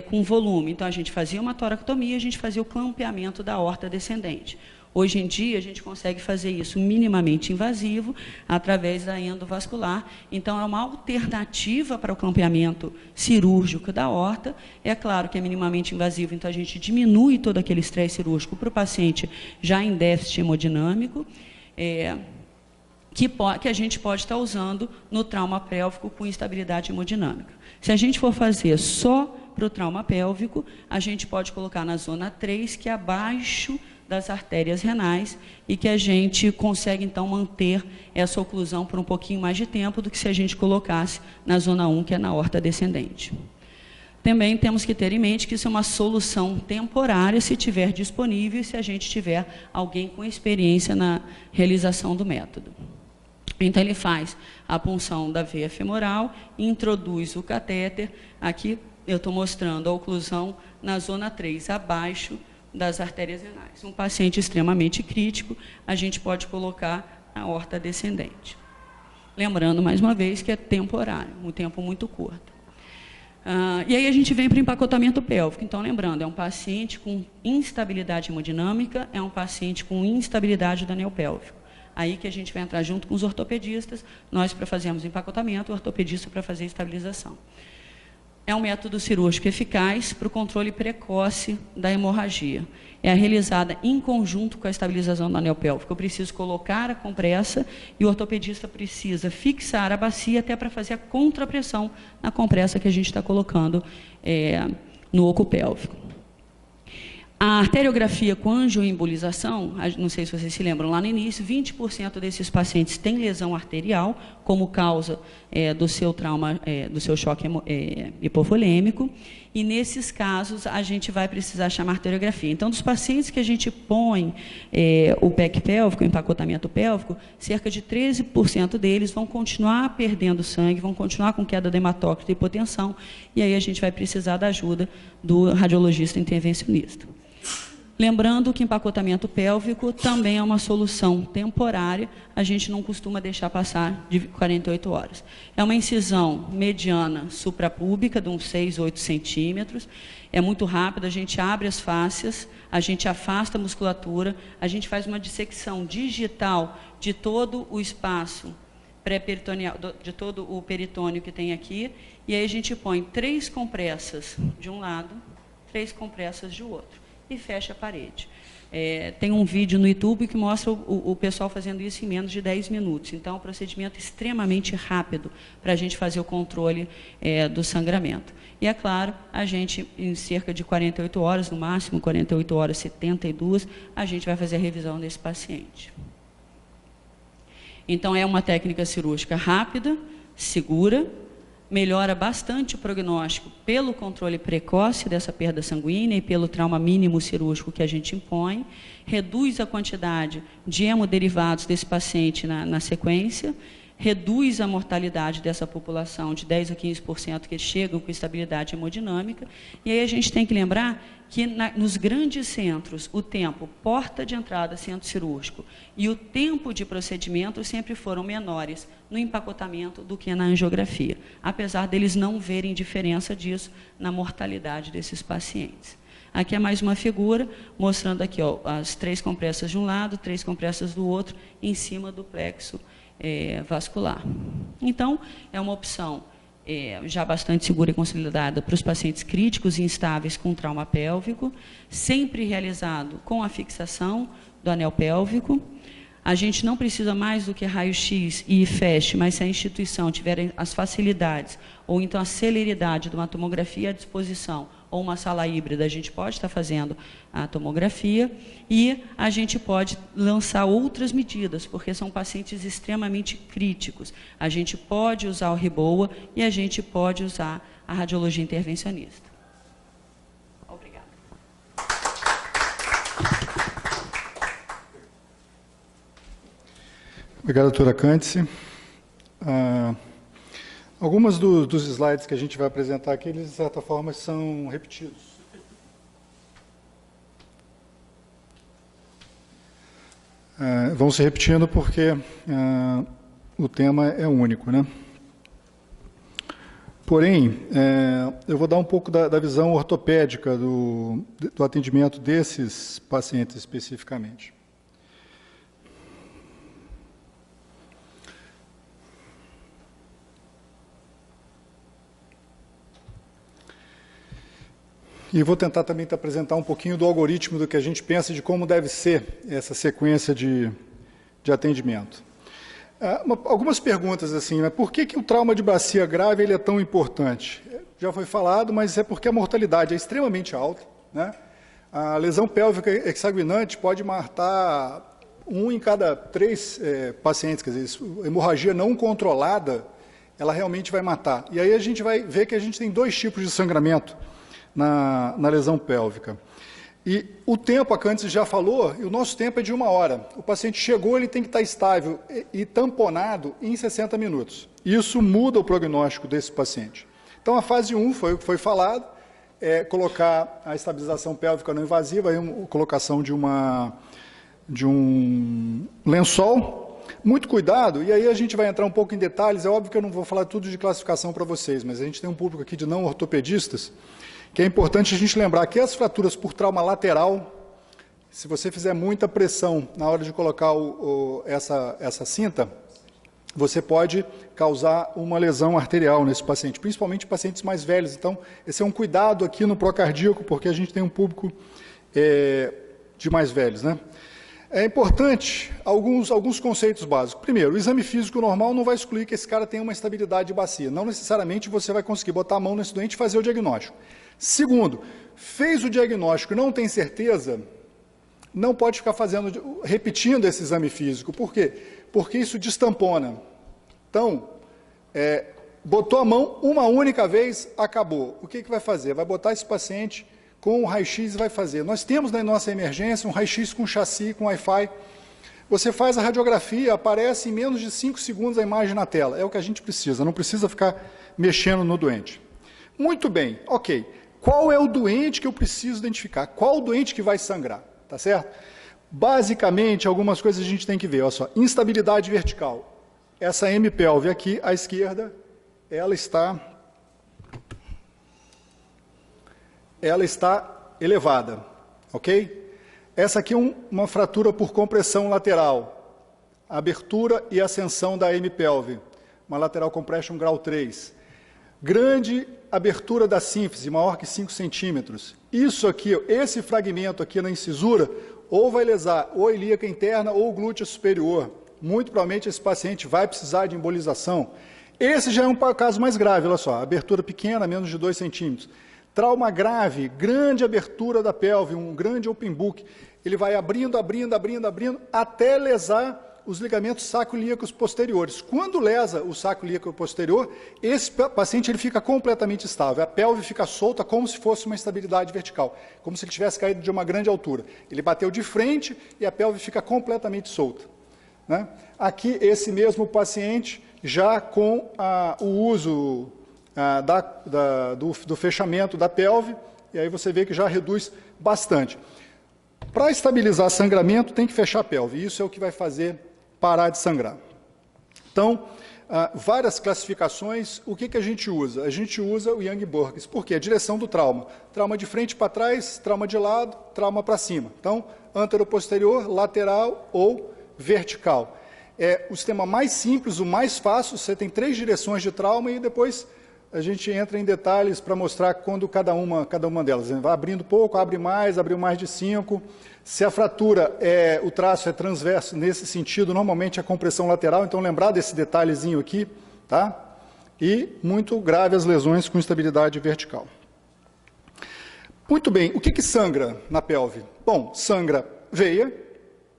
S4: com volume. Então, a gente fazia uma toractomia, a gente fazia o clampeamento da aorta descendente. Hoje em dia, a gente consegue fazer isso minimamente invasivo, através da endovascular. Então, é uma alternativa para o clampeamento cirúrgico da aorta. É claro que é minimamente invasivo, então a gente diminui todo aquele estresse cirúrgico para o paciente já em déficit hemodinâmico, que a gente pode estar usando no trauma pélvico com instabilidade hemodinâmica. Se a gente for fazer só para o trauma pélvico, a gente pode colocar na zona 3, que é abaixo das artérias renais, e que a gente consegue, então, manter essa oclusão por um pouquinho mais de tempo do que se a gente colocasse na zona 1, que é na aorta descendente. Também temos que ter em mente que isso é uma solução temporária, se tiver disponível e se a gente tiver alguém com experiência na realização do método. Então, ele faz a punção da veia femoral, introduz o catéter. Aqui eu estou mostrando a oclusão na zona 3, abaixo das artérias renais. Um paciente extremamente crítico, a gente pode colocar a aorta descendente. Lembrando, mais uma vez, que é temporário, um tempo muito curto. E aí a gente vem para o empacotamento pélvico. Então, lembrando, é um paciente com instabilidade hemodinâmica, é um paciente com instabilidade do anel pélvico. Aí que a gente vai entrar junto com os ortopedistas, nós para fazermos empacotamento, o ortopedista para fazer estabilização. É um método cirúrgico eficaz para o controle precoce da hemorragia. É realizada em conjunto com a estabilização do anel pélvico. Eu preciso colocar a compressa e o ortopedista precisa fixar a bacia até para fazer a contrapressão na compressa que a gente está colocando no oco pélvico. A arteriografia com angioembolização, não sei se vocês se lembram, lá no início, 20% desses pacientes têm lesão arterial como causa do seu trauma, do seu choque hipovolêmico, e nesses casos a gente vai precisar chamar arteriografia. Então, dos pacientes que a gente põe o PEC pélvico, o empacotamento pélvico, cerca de 13% deles vão continuar perdendo sangue, vão continuar com queda do hematócrito e hipotensão, e aí a gente vai precisar da ajuda do radiologista intervencionista. Lembrando que empacotamento pélvico também é uma solução temporária, a gente não costuma deixar passar de 48 horas. É uma incisão mediana suprapúbica de uns 6, 8 centímetros, é muito rápido, a gente abre as fáscias, a gente afasta a musculatura, a gente faz uma dissecção digital de todo o espaço pré-peritoneal, de todo o peritônio que tem aqui, e aí a gente põe 3 compressas de um lado, 3 compressas de outro, e fecha a parede. Tem um vídeo no YouTube que mostra o pessoal fazendo isso em menos de 10 minutos. Então, é um procedimento extremamente rápido para a gente fazer o controle do sangramento. E, é claro, a gente, em cerca de 48 horas, no máximo 48 horas, 72, a gente vai fazer a revisão desse paciente. Então, é uma técnica cirúrgica rápida, segura, melhora bastante o prognóstico pelo controle precoce dessa perda sanguínea e pelo trauma mínimo cirúrgico que a gente impõe, reduz a quantidade de hemoderivados desse paciente na sequência, reduz a mortalidade dessa população de 10% a 15% que chegam com estabilidade hemodinâmica. E aí a gente tem que lembrar que nos grandes centros, o tempo porta de entrada centro cirúrgico e o tempo de procedimento sempre foram menores no empacotamento do que na angiografia, apesar deles não verem diferença disso na mortalidade desses pacientes. Aqui é mais uma figura mostrando aqui, ó, as 3 compressas de um lado, 3 compressas do outro, em cima do plexo vascular. Então, é uma opção já bastante segura e consolidada para os pacientes críticos e instáveis com trauma pélvico, sempre realizado com a fixação do anel pélvico. A gente não precisa mais do que raio-x e IFEST, mas se a instituição tiver as facilidades ou então a celeridade de uma tomografia à disposição ou uma sala híbrida, a gente pode estar fazendo a tomografia e a gente pode lançar outras medidas, porque são pacientes extremamente críticos. A gente pode usar o Riboa e a gente pode usar a radiologia intervencionista. Obrigada.
S2: Obrigado, doutora Cândice. Algumas dos slides que a gente vai apresentar aqui, eles, de certa forma, são repetidos. Vão se repetindo porque o tema é único, né? Porém, eu vou dar um pouco da visão ortopédica do atendimento desses pacientes especificamente. E vou tentar também te apresentar um pouquinho do algoritmo do que a gente pensa de como deve ser essa sequência de atendimento. Algumas perguntas assim, né? Por que o trauma de bacia grave ele é tão importante? Já foi falado, mas é porque a mortalidade é extremamente alta, né? A lesão pélvica exsanguinante pode matar 1 em cada 3 pacientes, quer dizer, hemorragia não controlada, ela realmente vai matar. E aí a gente vai ver que a gente tem 2 tipos de sangramento na lesão pélvica. E o tempo, a Cândice já falou, e o nosso tempo é de 1 hora. O paciente chegou, ele tem que estar estável e tamponado em 60 minutos. Isso muda o prognóstico desse paciente. Então, a fase 1 foi o que foi falado, colocar a estabilização pélvica não invasiva, a colocação de um lençol. Muito cuidado, e aí a gente vai entrar um pouco em detalhes, é óbvio que eu não vou falar tudo de classificação para vocês, mas a gente tem um público aqui de não ortopedistas, que é importante a gente lembrar que as fraturas por trauma lateral, se você fizer muita pressão na hora de colocar essa cinta, você pode causar uma lesão arterial nesse paciente, principalmente pacientes mais velhos. Então, esse é um cuidado aqui no procardíaco, porque a gente tem um público de mais velhos, né? É importante alguns conceitos básicos. Primeiro, o exame físico normal não vai excluir que esse cara tenha uma instabilidade de bacia. Não necessariamente você vai conseguir botar a mão nesse doente e fazer o diagnóstico. Segundo, fez o diagnóstico e não tem certeza, não pode ficar repetindo esse exame físico. Por quê? Porque isso destampona. Então, botou a mão uma única vez, acabou. O que vai fazer? Vai botar esse paciente com o raio-x e vai fazer. Nós temos na nossa emergência um raio-x com chassi, com Wi-Fi. Você faz a radiografia, aparece em menos de 5 segundos a imagem na tela. É o que a gente precisa, não precisa ficar mexendo no doente. Muito bem, ok. Qual é o doente que eu preciso identificar? Qual o doente que vai sangrar? Tá certo? Basicamente, algumas coisas a gente tem que ver. Olha só, instabilidade vertical. Essa hemipelve aqui, à esquerda, ela está elevada, ok? Essa aqui é uma fratura por compressão lateral, abertura e ascensão da hemipelve, uma lateral compression grau 3. Grande abertura da sínfise, maior que 5 centímetros. Isso aqui, esse fragmento aqui na incisura, ou vai lesar ou a ilíaca interna ou o glúteo superior. Muito provavelmente esse paciente vai precisar de embolização. Esse já é um caso mais grave, olha só, abertura pequena, menos de 2 centímetros. Trauma grave, grande abertura da pelve, um grande open book. Ele vai abrindo, até lesar os ligamentos sacroiliacos posteriores. Quando lesa o sacroiliaco posterior, esse paciente ele fica completamente estável. A pelve fica solta como se fosse uma instabilidade vertical, como se ele tivesse caído de uma grande altura. Ele bateu de frente e a pelve fica completamente solta, né? Aqui, esse mesmo paciente, já com o uso do fechamento da pelve, e aí você vê que já reduz bastante. Para estabilizar sangramento, tem que fechar a pelve, e isso é o que vai fazer parar de sangrar. Então, várias classificações, o que a gente usa? A gente usa o Young-Burgess, por quê? A direção do trauma. Trauma de frente para trás, trauma de lado, trauma para cima. Então, anteroposterior, lateral ou vertical. É o sistema mais simples, o mais fácil, você tem 3 direções de trauma e depois a gente entra em detalhes para mostrar quando cada uma delas. Vai abrindo pouco, abriu mais de 5. Se a fratura, o traço é transverso nesse sentido, normalmente é compressão lateral, então lembrar desse detalhezinho aqui, tá? E muito grave as lesões com instabilidade vertical. Muito bem, o que sangra na pelve? Bom, sangra veia,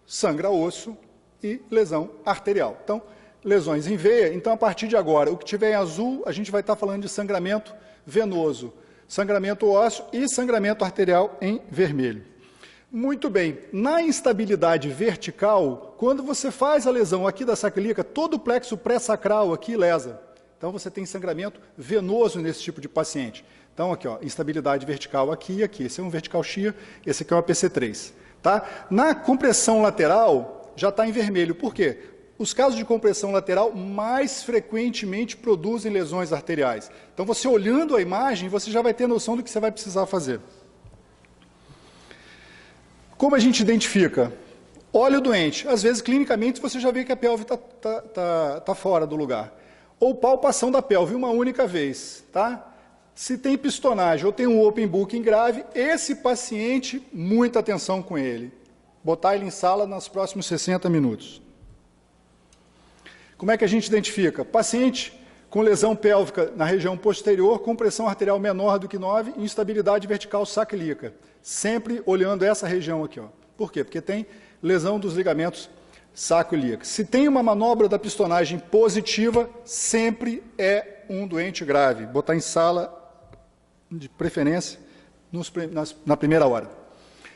S2: sangra osso e lesão arterial. Então, lesões em veia, então a partir de agora, o que tiver em azul, a gente vai estar falando de sangramento venoso, sangramento ósseo e sangramento arterial em vermelho. Muito bem, na instabilidade vertical, quando você faz a lesão aqui da sacroiliaca, todo o plexo pré-sacral aqui lesa. Então você tem sangramento venoso nesse tipo de paciente. Então aqui, ó, instabilidade vertical aqui e aqui. Esse é um vertical shear, esse aqui é uma PC3. Tá? Na compressão lateral, já está em vermelho. Por quê? Os casos de compressão lateral mais frequentemente produzem lesões arteriais. Então, você olhando a imagem, você já vai ter noção do que você vai precisar fazer. Como a gente identifica? Olha o doente. Às vezes, clinicamente, você já vê que a pelve está fora do lugar. Ou palpação da pelve uma única vez. Tá? Se tem pistonagem ou tem um open booking grave, esse paciente, muita atenção com ele. Botar ele em sala nos próximos 60 minutos. Como é que a gente identifica? Paciente com lesão pélvica na região posterior, com pressão arterial menor do que 9, instabilidade vertical sacroiliaca. Sempre olhando essa região aqui. Ó. Por quê? Porque tem lesão dos ligamentos sacroiliacos. Se tem uma manobra da pistonagem positiva, sempre é um doente grave. Botar em sala, de preferência, na primeira hora.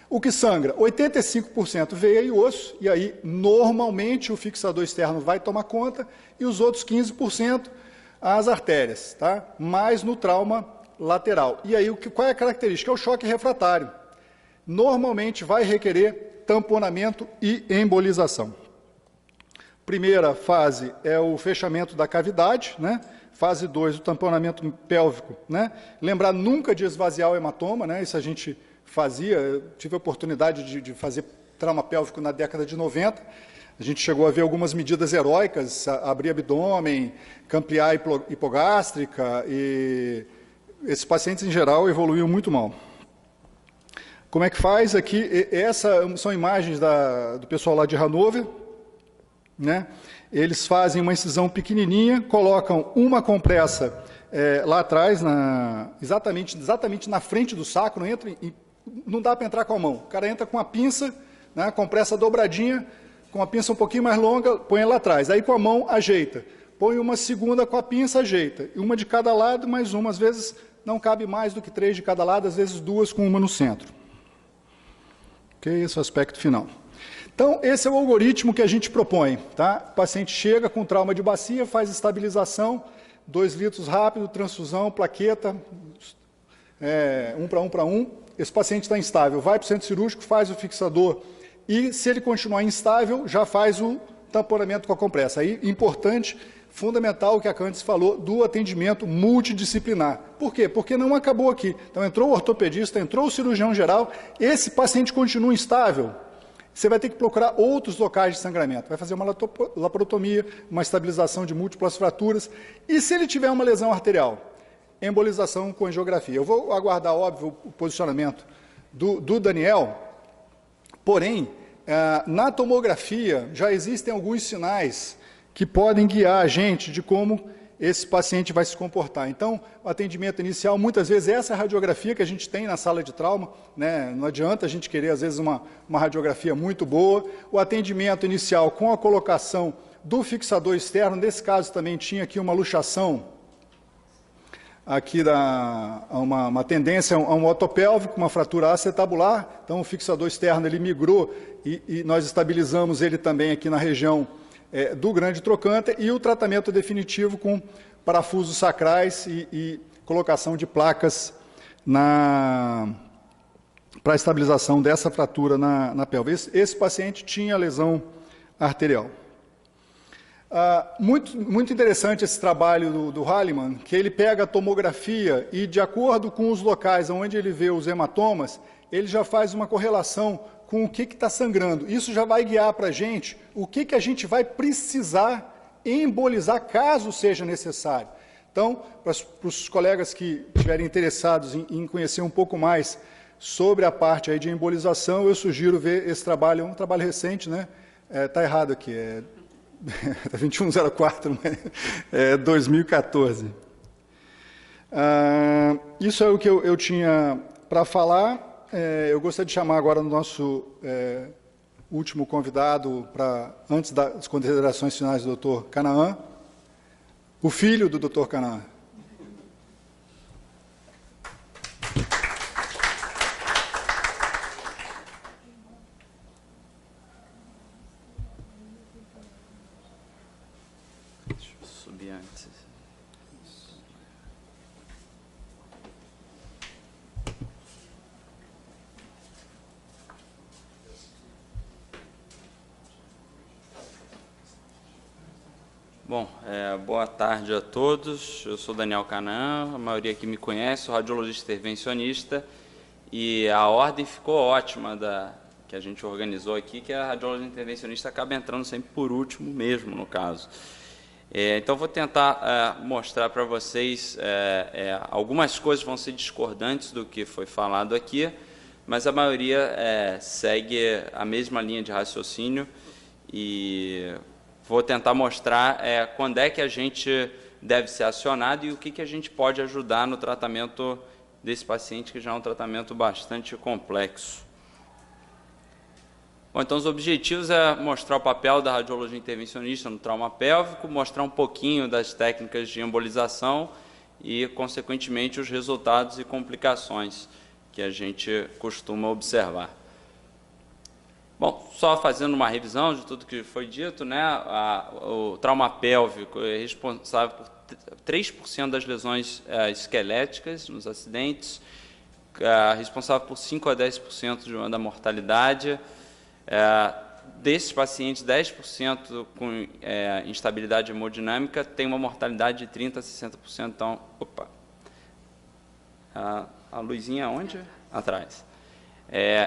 S2: O que sangra? 85% veia e osso, e aí normalmente o fixador externo vai tomar conta, e os outros 15% as artérias, tá? Mais no trauma lateral. E aí qual é a característica? É o choque refratário. Normalmente vai requerer tamponamento e embolização. Primeira fase é o fechamento da cavidade, né? Fase 2, o tamponamento pélvico, né? Lembrar nunca de esvaziar o hematoma, né? Isso a gente fazia, eu tive a oportunidade de fazer trauma pélvico na década de 90, A gente chegou a ver algumas medidas heróicas, abrir abdômen, campear hipogástrica, e esses pacientes, em geral, evoluíam muito mal. Como é que faz aqui? Essas são imagens do pessoal lá de Hannover, né? Eles fazem uma incisão pequenininha, colocam uma compressa lá atrás, exatamente na frente do sacro, não dá para entrar com a mão. O cara entra com a pinça, né, compressa dobradinha, com a pinça um pouquinho mais longa, põe lá atrás. Aí com a mão ajeita. Põe uma segunda com a pinça, ajeita. Uma de cada lado, mais uma. Às vezes não cabe mais do que 3 de cada lado, às vezes 2 com uma no centro. Ok? Esse é o aspecto final. Então, esse é o algoritmo que a gente propõe. Tá? O paciente chega com trauma de bacia, faz estabilização, 2 litros rápido, transfusão, plaqueta, 1 para 1. Esse paciente está instável, vai para o centro cirúrgico, faz o fixador e, se ele continuar instável, já faz o tamponamento com a compressa. Aí, importante, fundamental o que a Candice falou do atendimento multidisciplinar. Por quê? Porque não acabou aqui. Então, entrou o ortopedista, entrou o cirurgião geral, esse paciente continua instável, você vai ter que procurar outros locais de sangramento. Vai fazer uma laparotomia, uma estabilização de múltiplas fraturas. E se ele tiver uma lesão arterial? Embolização com angiografia. Eu vou aguardar, óbvio, o posicionamento do Daniel, porém, na tomografia já existem alguns sinais que podem guiar a gente de como esse paciente vai se comportar. Então, o atendimento inicial, muitas vezes, essa radiografia que a gente tem na sala de trauma, né, não adianta a gente querer, às vezes, uma radiografia muito boa. O atendimento inicial com a colocação do fixador externo, nesse caso também tinha aqui uma luxação, aqui uma tendência a um otopélvico, uma fratura acetabular, então o fixador externo ele migrou e nós estabilizamos ele também aqui na região do grande trocante, e o tratamento definitivo com parafusos sacrais e colocação de placas para a estabilização dessa fratura na pelve. Esse paciente tinha lesão arterial. Muito interessante esse trabalho do Hahnemann, que ele pega a tomografia e, de acordo com os locais onde ele vê os hematomas, ele já faz uma correlação com o que está sangrando. Isso já vai guiar para a gente o que a gente vai precisar embolizar, caso seja necessário. Então, para os colegas que estiverem interessados em conhecer um pouco mais sobre a parte aí de embolização, eu sugiro ver esse trabalho. É um trabalho recente, né? Está errado aqui, 2104, mas é 2014. Isso é o que eu tinha para falar. Eu gostaria de chamar agora o nosso último convidado, antes das considerações finais do Dr. Canaã, o filho do Dr. Canaã.
S5: Deixa eu subir antes. Bom, boa tarde a todos. Eu sou Daniel Canaã, a maioria aqui me conhece, sou radiologista intervencionista, e a ordem ficou ótima que a gente organizou aqui, que a radiologia intervencionista acaba entrando sempre por último mesmo, no caso. Então, vou tentar mostrar para vocês, algumas coisas vão ser discordantes do que foi falado aqui, mas a maioria segue a mesma linha de raciocínio, e vou tentar mostrar quando é que a gente deve ser acionado e o que a gente pode ajudar no tratamento desse paciente, que já é um tratamento bastante complexo. Bom, então, os objetivos é mostrar o papel da radiologia intervencionista no trauma pélvico, mostrar um pouquinho das técnicas de embolização e, consequentemente, os resultados e complicações que a gente costuma observar. Bom, só fazendo uma revisão de tudo que foi dito, né? O trauma pélvico é responsável por 3% das lesões esqueléticas nos acidentes, responsável por 5 a 10% da mortalidade. Desses pacientes, 10% com instabilidade hemodinâmica tem uma mortalidade de 30% a 60%. Então, opa, a luzinha onde? Atrás.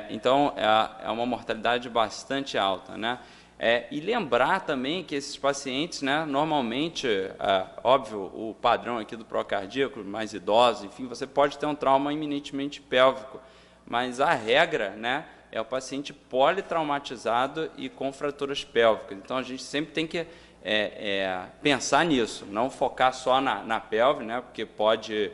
S5: Então, é uma mortalidade bastante alta, né? E lembrar também que esses pacientes, né, normalmente, óbvio, o padrão aqui do procardíaco, mais idosos, enfim, você pode ter um trauma iminentemente pélvico, mas a regra, né, é o paciente politraumatizado e com fraturas pélvicas. Então, a gente sempre tem que pensar nisso, não focar só na pelve, né, porque pode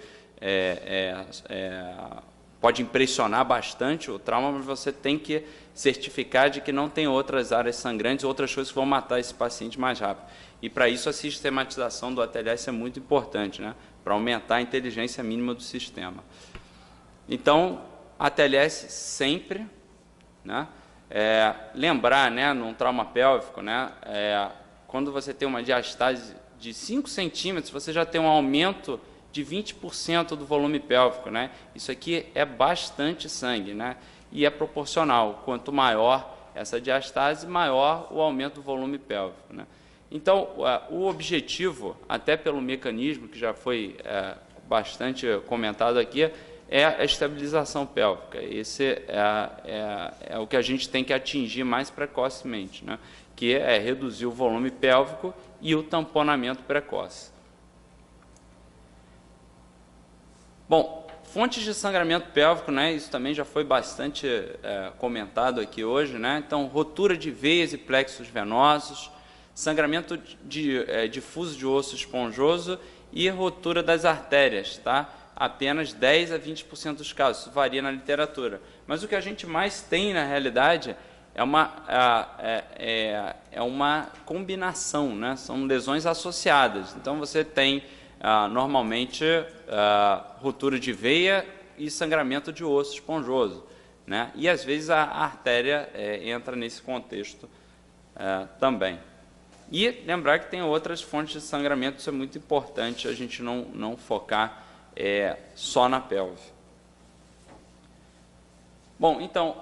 S5: impressionar bastante o trauma, mas você tem que certificar de que não tem outras áreas sangrantes, outras coisas que vão matar esse paciente mais rápido. E, para isso, a sistematização do ATLS é muito importante, né, para aumentar a inteligência mínima do sistema. Então, ATLS sempre, né, lembrar, né, num trauma pélvico, né, quando você tem uma diastase de 5 centímetros, você já tem um aumento de 20% do volume pélvico, né? Isso aqui é bastante sangue, né? E é proporcional. Quanto maior essa diastase, maior o aumento do volume pélvico, né? Então, o objetivo, até pelo mecanismo que já foi bastante comentado aqui, é a estabilização pélvica. Esse é o que a gente tem que atingir mais precocemente, né? Que é reduzir o volume pélvico e o tamponamento precoce. Bom, fontes de sangramento pélvico, né, isso também já foi bastante comentado aqui hoje, né? Então, rotura de veias e plexos venosos, sangramento difuso de osso esponjoso e rotura das artérias, tá? Apenas 10 a 20% dos casos, isso varia na literatura. Mas o que a gente mais tem, na realidade, é uma combinação, né? São lesões associadas. Então, você tem, normalmente, rotura de veia e sangramento de osso esponjoso, né? E, às vezes, a artéria entra nesse contexto também. E lembrar que tem outras fontes de sangramento, isso é muito importante, a gente não focar só na pelve. Bom, então,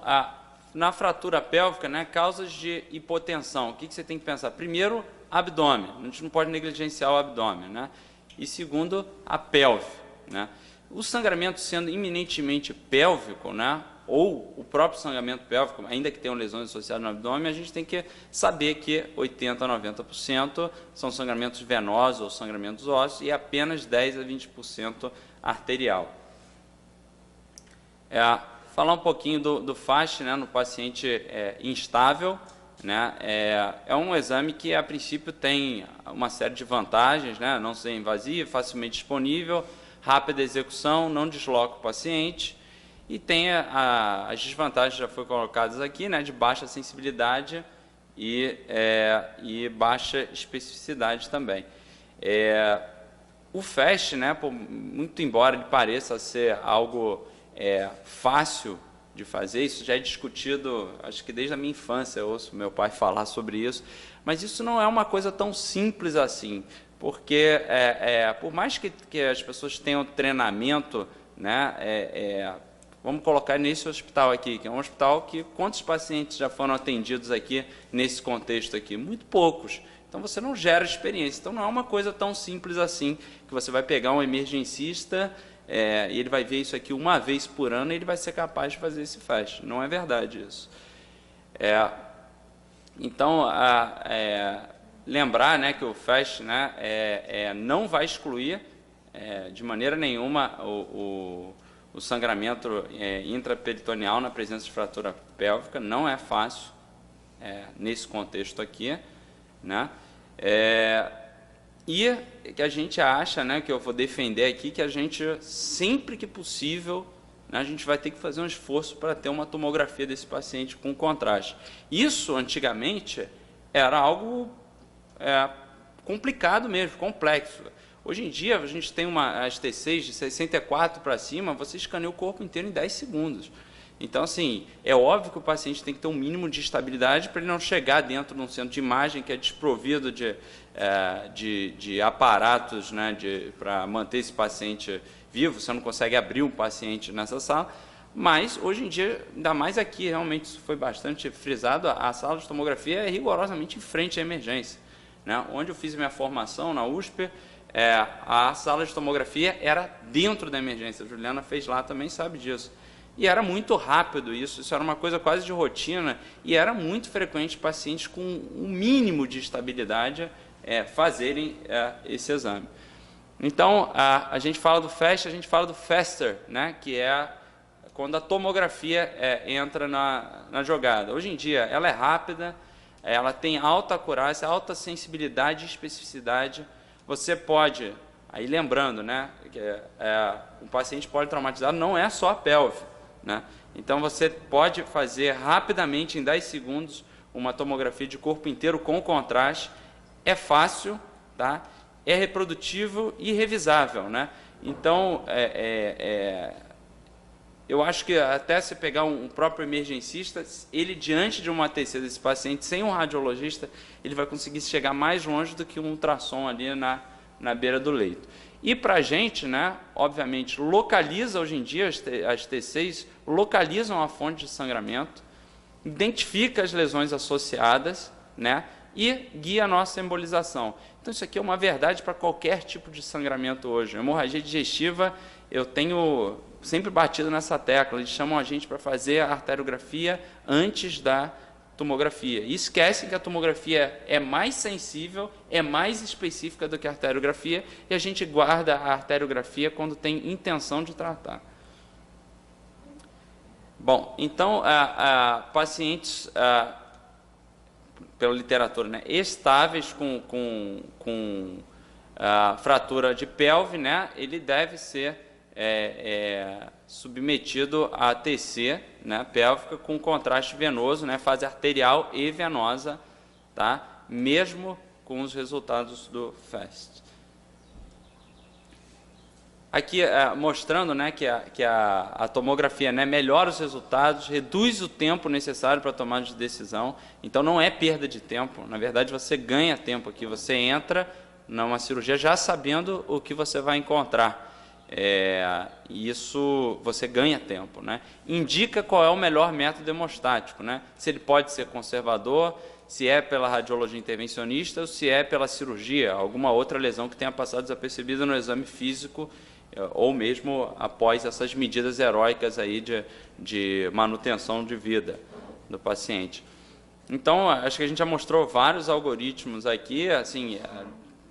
S5: na fratura pélvica, né, causas de hipotensão, o que você tem que pensar? Primeiro, abdômen, a gente não pode negligenciar o abdômen, né? E segundo, a pelve, né? O sangramento sendo iminentemente pélvico, né, ou o próprio sangramento pélvico, ainda que tenham lesões associadas no abdômen, a gente tem que saber que 80% a 90% são sangramentos venosos ou sangramentos ósseos e apenas 10% a 20% arterial. Falar um pouquinho do FAST, né, no paciente instável, né, é um exame que, a princípio, tem uma série de vantagens, né, não ser invasivo, facilmente disponível, rápida execução, não desloca o paciente, e tem as desvantagens já foram colocadas aqui, né, de baixa sensibilidade e baixa especificidade também. O FAST, né, muito embora ele pareça ser algo fácil de fazer, isso já é discutido, acho que desde a minha infância eu ouço meu pai falar sobre isso, mas isso não é uma coisa tão simples assim, porque por mais que as pessoas tenham treinamento, né, vamos colocar nesse hospital aqui, que é um hospital que quantos pacientes já foram atendidos aqui nesse contexto aqui? Muito poucos. Então, você não gera experiência. Então, não é uma coisa tão simples assim, que você vai pegar um emergencista e ele vai ver isso aqui uma vez por ano e ele vai ser capaz de fazer esse FAST. Não é verdade isso. Então, lembrar, né, que o FAST, né, não vai excluir de maneira nenhuma o sangramento intraperitoneal na presença de fratura pélvica. Não é fácil nesse contexto aqui, né? E que a gente acha, né, que eu vou defender aqui, que a gente, sempre que possível, né, a gente vai ter que fazer um esforço para ter uma tomografia desse paciente com contraste. Isso, antigamente, era algo complicado mesmo, complexo. Hoje em dia, a gente tem as T6 de 64 para cima, você escaneia o corpo inteiro em 10 segundos. Então, assim, é óbvio que o paciente tem que ter um mínimo de estabilidade para ele não chegar dentro de um centro de imagem que é desprovido de aparatos, né, para manter esse paciente vivo. Você não consegue abrir um paciente nessa sala. Mas, hoje em dia, ainda mais aqui, realmente isso foi bastante frisado, a sala de tomografia é rigorosamente em frente à emergência, né? Onde eu fiz minha formação, na USP, a sala de tomografia era dentro da emergência. A Juliana fez lá também, sabe disso. E era muito rápido isso era uma coisa quase de rotina, e era muito frequente pacientes com um mínimo de estabilidade fazerem esse exame. Então, a gente fala do FAST, a gente fala do FASTER, né, que é quando a tomografia entra na jogada. Hoje em dia, ela é rápida, ela tem alta acurácia, alta sensibilidade e especificidade. Você pode, aí lembrando, né, que um paciente politraumatizado não é só a pelve, né? Então, você pode fazer rapidamente, em 10 segundos, uma tomografia de corpo inteiro com contraste. É fácil, tá? É reprodutivo e revisável, né? Então, eu acho que até se pegar um próprio emergencista, ele, diante de uma ATC desse paciente, sem um radiologista, ele vai conseguir chegar mais longe do que um ultrassom ali na beira do leito. E para a gente, né, obviamente, localiza hoje em dia, as TCs localizam a fonte de sangramento, identifica as lesões associadas, né, e guia a nossa embolização. Então, isso aqui é uma verdade para qualquer tipo de sangramento hoje. Hemorragia digestiva, eu tenho sempre batido nessa tecla, eles chamam a gente para fazer a arteriografia antes da tomografia. E esquecem que a tomografia é mais sensível, é mais específica do que a arteriografia, e a gente guarda a arteriografia quando tem intenção de tratar. Bom, então, pacientes, pela literatura, né, estáveis com fratura de pelve, né, ele deve ser submetido a ATC, né, pélvica com contraste venoso, né, fase arterial e venosa, tá, mesmo com os resultados do FAST. Aqui mostrando, né, que a tomografia, né, melhora os resultados, reduz o tempo necessário para a tomada de decisão. Então, não é perda de tempo. Na verdade, você ganha tempo aqui. Você entra numa cirurgia já sabendo o que você vai encontrar. Isso você ganha tempo, né? Indica qual é o melhor método hemostático, né? Se ele pode ser conservador, se é pela radiologia intervencionista ou se é pela cirurgia, alguma outra lesão que tenha passado desapercebida no exame físico, ou mesmo após essas medidas heróicas aí de manutenção de vida do paciente. Então, acho que a gente já mostrou vários algoritmos aqui, assim,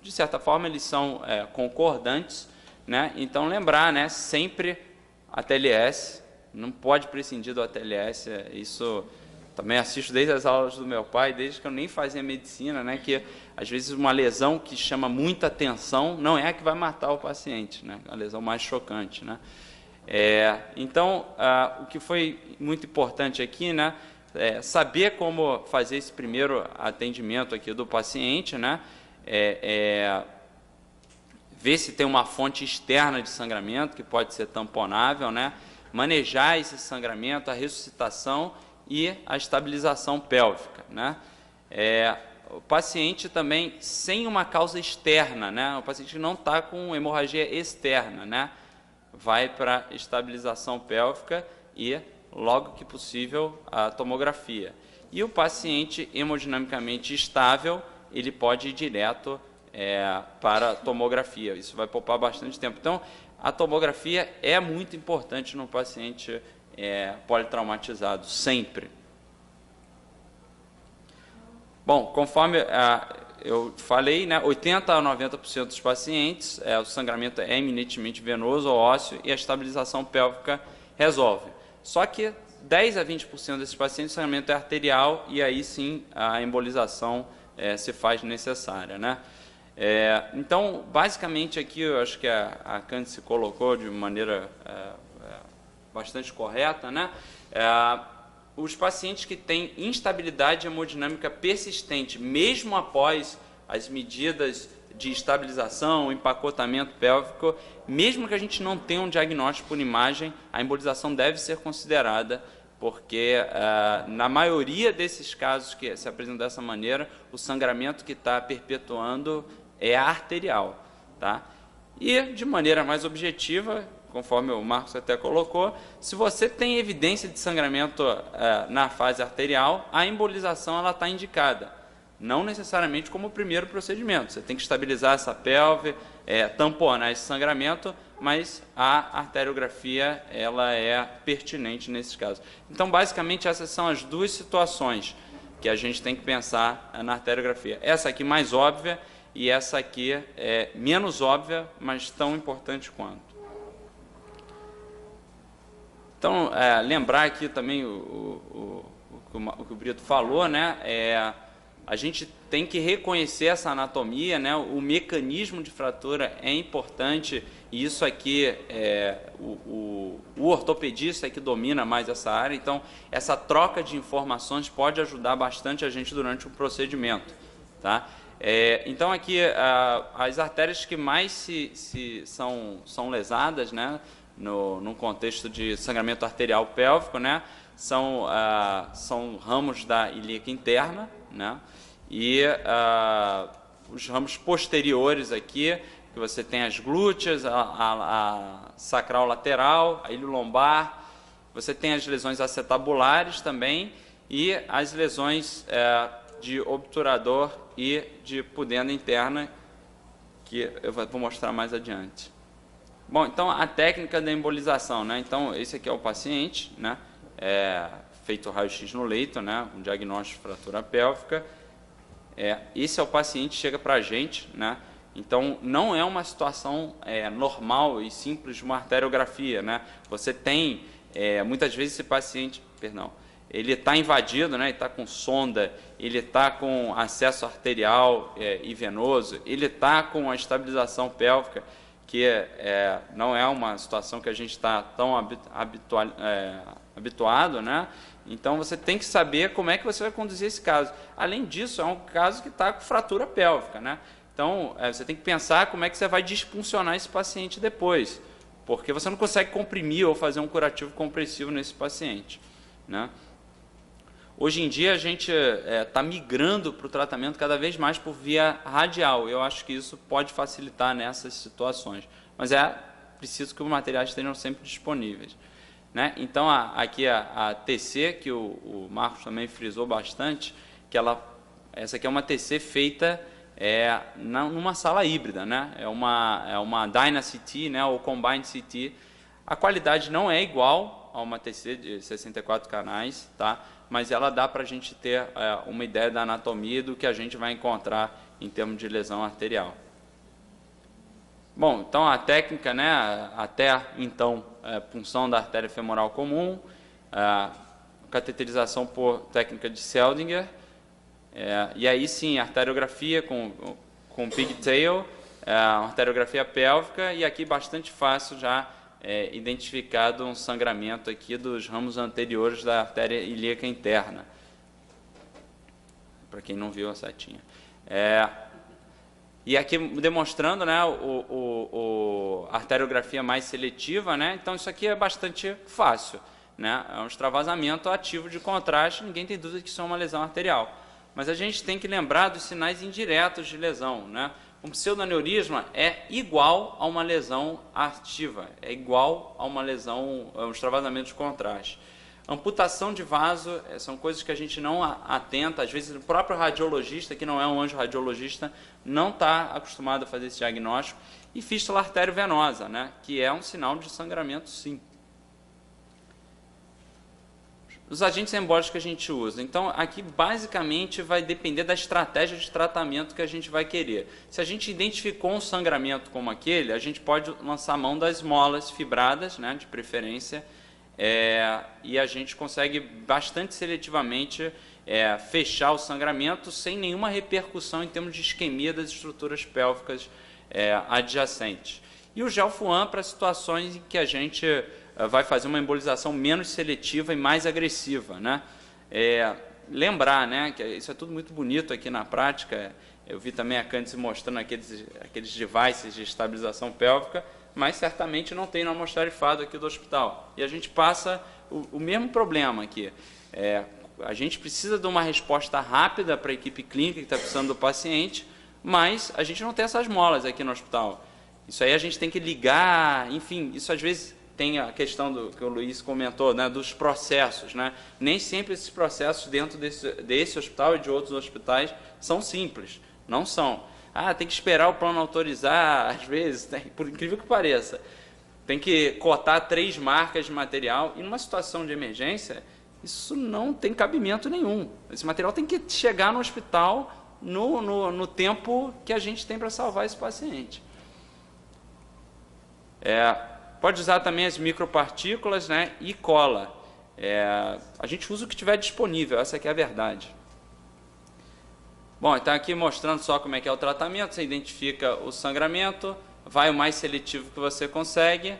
S5: de certa forma eles são concordantes, né? Então, lembrar, né, sempre a TLS, não pode prescindir do ATLS, isso também assisto desde as aulas do meu pai, desde que eu nem fazia medicina, né, que às vezes uma lesão que chama muita atenção não é a que vai matar o paciente, né, a lesão mais chocante, né. Então, o que foi muito importante aqui, né, saber como fazer esse primeiro atendimento aqui do paciente, né, ver se tem uma fonte externa de sangramento, que pode ser tamponável, né? Manejar esse sangramento, a ressuscitação e a estabilização pélvica, né? O paciente também sem uma causa externa, né? O paciente não está com hemorragia externa, né? Vai para estabilização pélvica e, logo que possível, a tomografia. E o paciente hemodinamicamente estável, ele pode ir direto para a tomografia. Isso vai poupar bastante tempo. Então, a tomografia é muito importante no paciente politraumatizado, sempre. Bom, conforme eu falei, né, 80% a 90% dos pacientes, o sangramento é eminentemente venoso ou ósseo e a estabilização pélvica resolve. Só que 10% a 20% desses pacientes, o sangramento é arterial e aí sim a embolização se faz necessária, né? Então, basicamente aqui, eu acho que a Candice colocou de maneira bastante correta, né? Os pacientes que têm instabilidade hemodinâmica persistente, mesmo após as medidas de estabilização, empacotamento pélvico, mesmo que a gente não tenha um diagnóstico por imagem, a embolização deve ser considerada, porque na maioria desses casos que se apresentam dessa maneira, o sangramento que está perpetuando é arterial, tá? E, de maneira mais objetiva, conforme o Marcos até colocou, se você tem evidência de sangramento na fase arterial, a embolização está indicada, não necessariamente como o primeiro procedimento. Você tem que estabilizar essa pelve, tamponar esse sangramento, mas a arteriografia ela é pertinente nesses casos. Então, basicamente, essas são as duas situações que a gente tem que pensar na arteriografia. Essa aqui mais óbvia e essa aqui é menos óbvia, mas tão importante quanto. Então, lembrar aqui também o que o Brito falou, né? A gente tem que reconhecer essa anatomia, né? O mecanismo de fratura é importante, e isso aqui o ortopedista é que domina mais essa área, então essa troca de informações pode ajudar bastante a gente durante o procedimento, tá? Então aqui as artérias que mais são lesadas, né? No contexto de sangramento arterial pélvico, né? São ramos da ilíaca interna, né? E os ramos posteriores aqui, que você tem as glúteas, a sacral lateral, a iliolombar, você tem as lesões acetabulares também e as lesões de obturador e de pudenda interna, que eu vou mostrar mais adiante. Bom, então a técnica da embolização, né? Então esse aqui é o paciente, né? Feito raio-x no leito, né? Um diagnóstico de fratura pélvica. Esse é o paciente, chega para a gente, né? Então, não é uma situação normal e simples de uma arteriografia, né? Você tem, muitas vezes, esse paciente, ele está invadido, né? Ele está com sonda, ele está com acesso arterial e venoso, ele está com a estabilização pélvica, que não é uma situação que a gente está tão habituado, né? Então, você tem que saber como é que você vai conduzir esse caso. Além disso, é um caso que está com fratura pélvica, né? Então, você tem que pensar como é que você vai disfuncionar esse paciente depois, porque você não consegue comprimir ou fazer um curativo compressivo nesse paciente, né? Hoje em dia, a gente está migrando para o tratamento cada vez mais por via radial. Eu acho que isso pode facilitar nessas situações, mas preciso que os materiais estejam sempre disponíveis, né? Então, aqui a TC, que o Marcos também frisou bastante, que essa aqui é uma TC feita numa sala híbrida, né? É uma Dyna-CT, né? Ou Combined CT. A qualidade não é igual a uma TC de 64 canais, tá? Mas ela dá para a gente ter uma ideia da anatomia do que a gente vai encontrar em termos de lesão arterial. Bom, então a técnica, né? Até então, punção da artéria femoral comum, cateterização por técnica de Seldinger, e aí sim, arteriografia com pigtail, arteriografia pélvica, e aqui bastante fácil já identificado um sangramento aqui dos ramos anteriores da artéria ilíaca interna. Para quem não viu a setinha. E aqui demonstrando, né, a arteriografia mais seletiva, né? Então isso aqui é bastante fácil, né? É um extravasamento ativo de contraste, ninguém tem dúvida que isso é uma lesão arterial. Mas a gente tem que lembrar dos sinais indiretos de lesão, né? Um pseudoneurisma é igual a uma lesão ativa, é igual a uma lesão, a um extravasamento de contraste. Amputação de vaso são coisas que a gente não atenta, às vezes o próprio radiologista, que não é um anjo radiologista, não está acostumado a fazer esse diagnóstico. E fístula arteriovenosa, né? Que é um sinal de sangramento, sim. Os agentes embólicos que a gente usa. Então, aqui basicamente vai depender da estratégia de tratamento que a gente vai querer. Se a gente identificou um sangramento como aquele, a gente pode lançar a mão das molas fibradas, né, de preferência, e a gente consegue bastante seletivamente fechar o sangramento sem nenhuma repercussão em termos de isquemia das estruturas pélvicas adjacentes. E o Gelfuan para situações em que a gente vai fazer uma embolização menos seletiva e mais agressiva, né? Lembrar, né, que isso é tudo muito bonito aqui na prática. Eu vi também a Cândice mostrando aqueles devices de estabilização pélvica, mas certamente não tem no almoxarifado aqui do hospital. E a gente passa o mesmo problema aqui. A gente precisa de uma resposta rápida para a equipe clínica que está precisando do paciente, mas a gente não tem essas molas aqui no hospital. Isso aí a gente tem que ligar, enfim, isso às vezes tem a questão que o Luiz comentou, né, dos processos, né? Nem sempre esses processos dentro desse hospital e de outros hospitais são simples, não são. Tem que esperar o plano autorizar, às vezes, por incrível que pareça. tem que cotar 3 marcas de material, e numa situação de emergência, isso não tem cabimento nenhum. Esse material tem que chegar no hospital no tempo que a gente tem para salvar esse paciente. Pode usar também as micropartículas, né, e cola. A gente usa o que tiver disponível, essa aqui é a verdade. Bom, então aqui mostrando só como é que é o tratamento, você identifica o sangramento, vai o mais seletivo que você consegue,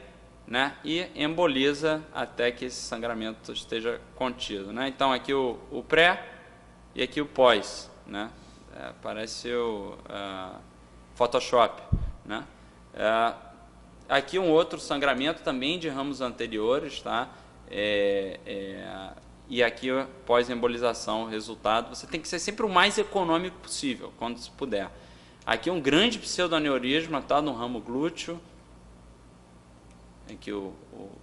S5: né, e emboliza até que esse sangramento esteja contido, né? Então aqui o pré e aqui o pós, né? Parece o Photoshop, né? Aqui um outro sangramento também de ramos anteriores, tá? E aqui pós-embolização, o resultado. Você tem que ser sempre o mais econômico possível, quando se puder. Aqui um grande pseudoaneurisma, tá? No ramo glúteo. Aqui o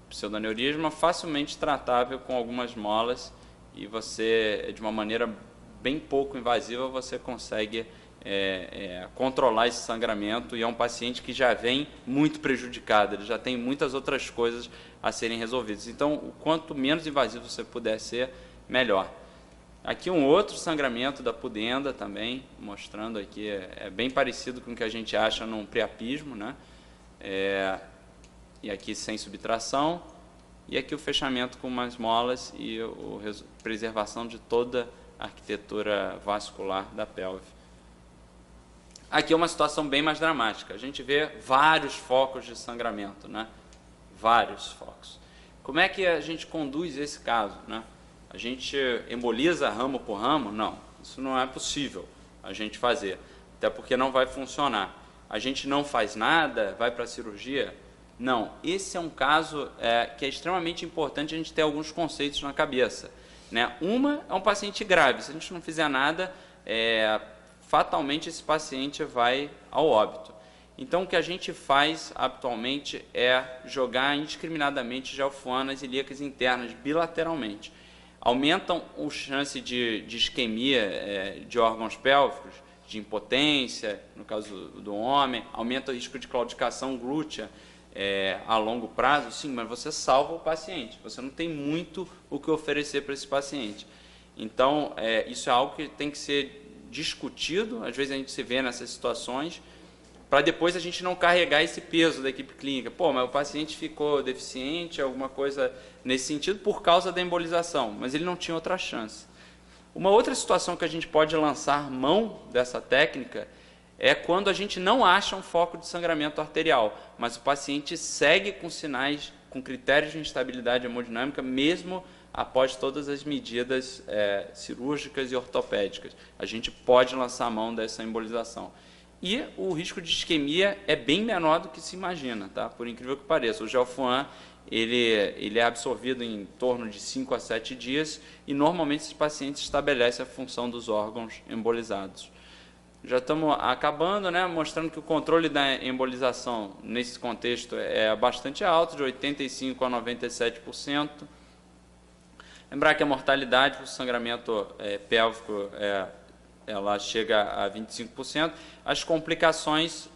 S5: pseudoaneurisma, facilmente tratável com algumas molas, e você, de uma maneira bem pouco invasiva, você consegue controlar esse sangramento, e é um paciente que já vem muito prejudicado, ele já tem muitas outras coisas a serem resolvidas. Então, quanto menos invasivo você puder ser, melhor. Aqui um outro sangramento da pudenda também, mostrando aqui, é bem parecido com o que a gente acha num priapismo, né? E aqui sem subtração, e aqui o fechamento com umas molas e preservação de toda a arquitetura vascular da pelve. Aqui é uma situação bem mais dramática. A gente vê vários focos de sangramento, né? Vários focos. Como é que a gente conduz esse caso, né? A gente emboliza ramo por ramo? Não, isso não é possível a gente fazer, até porque não vai funcionar. A gente não faz nada, vai para a cirurgia? Não. Esse é um caso que é extremamente importante a gente ter alguns conceitos na cabeça, né? Uma é um paciente grave. Se a gente não fizer nada, fatalmente esse paciente vai ao óbito. Então, o que a gente faz habitualmente é jogar indiscriminadamente gelfuanas ilíacas internas bilateralmente. Aumentam a chance de isquemia de órgãos pélvicos, de impotência, no caso do homem, aumenta o risco de claudicação glútea a longo prazo, sim, mas você salva o paciente, você não tem muito o que oferecer para esse paciente. Então, isso é algo que tem que ser discutido, às vezes a gente se vê nessas situações, para depois a gente não carregar esse peso da equipe clínica. Pô, mas o paciente ficou deficiente, alguma coisa nesse sentido, por causa da embolização, mas ele não tinha outra chance. Uma outra situação que a gente pode lançar mão dessa técnica é quando a gente não acha um foco de sangramento arterial, mas o paciente segue com sinais, com critérios de instabilidade hemodinâmica, mesmo após todas as medidas cirúrgicas e ortopédicas. A gente pode lançar mão dessa embolização. E o risco de isquemia é bem menor do que se imagina, tá? Por incrível que pareça. O gelfuan, ele é absorvido em torno de 5 a 7 dias, e normalmente esses pacientes estabelecem a função dos órgãos embolizados. Já estamos acabando, né, mostrando que o controle da embolização nesse contexto é bastante alto, de 85% a 97%. Lembrar que a mortalidade por sangramento pélvico ela chega a 25%. As complicações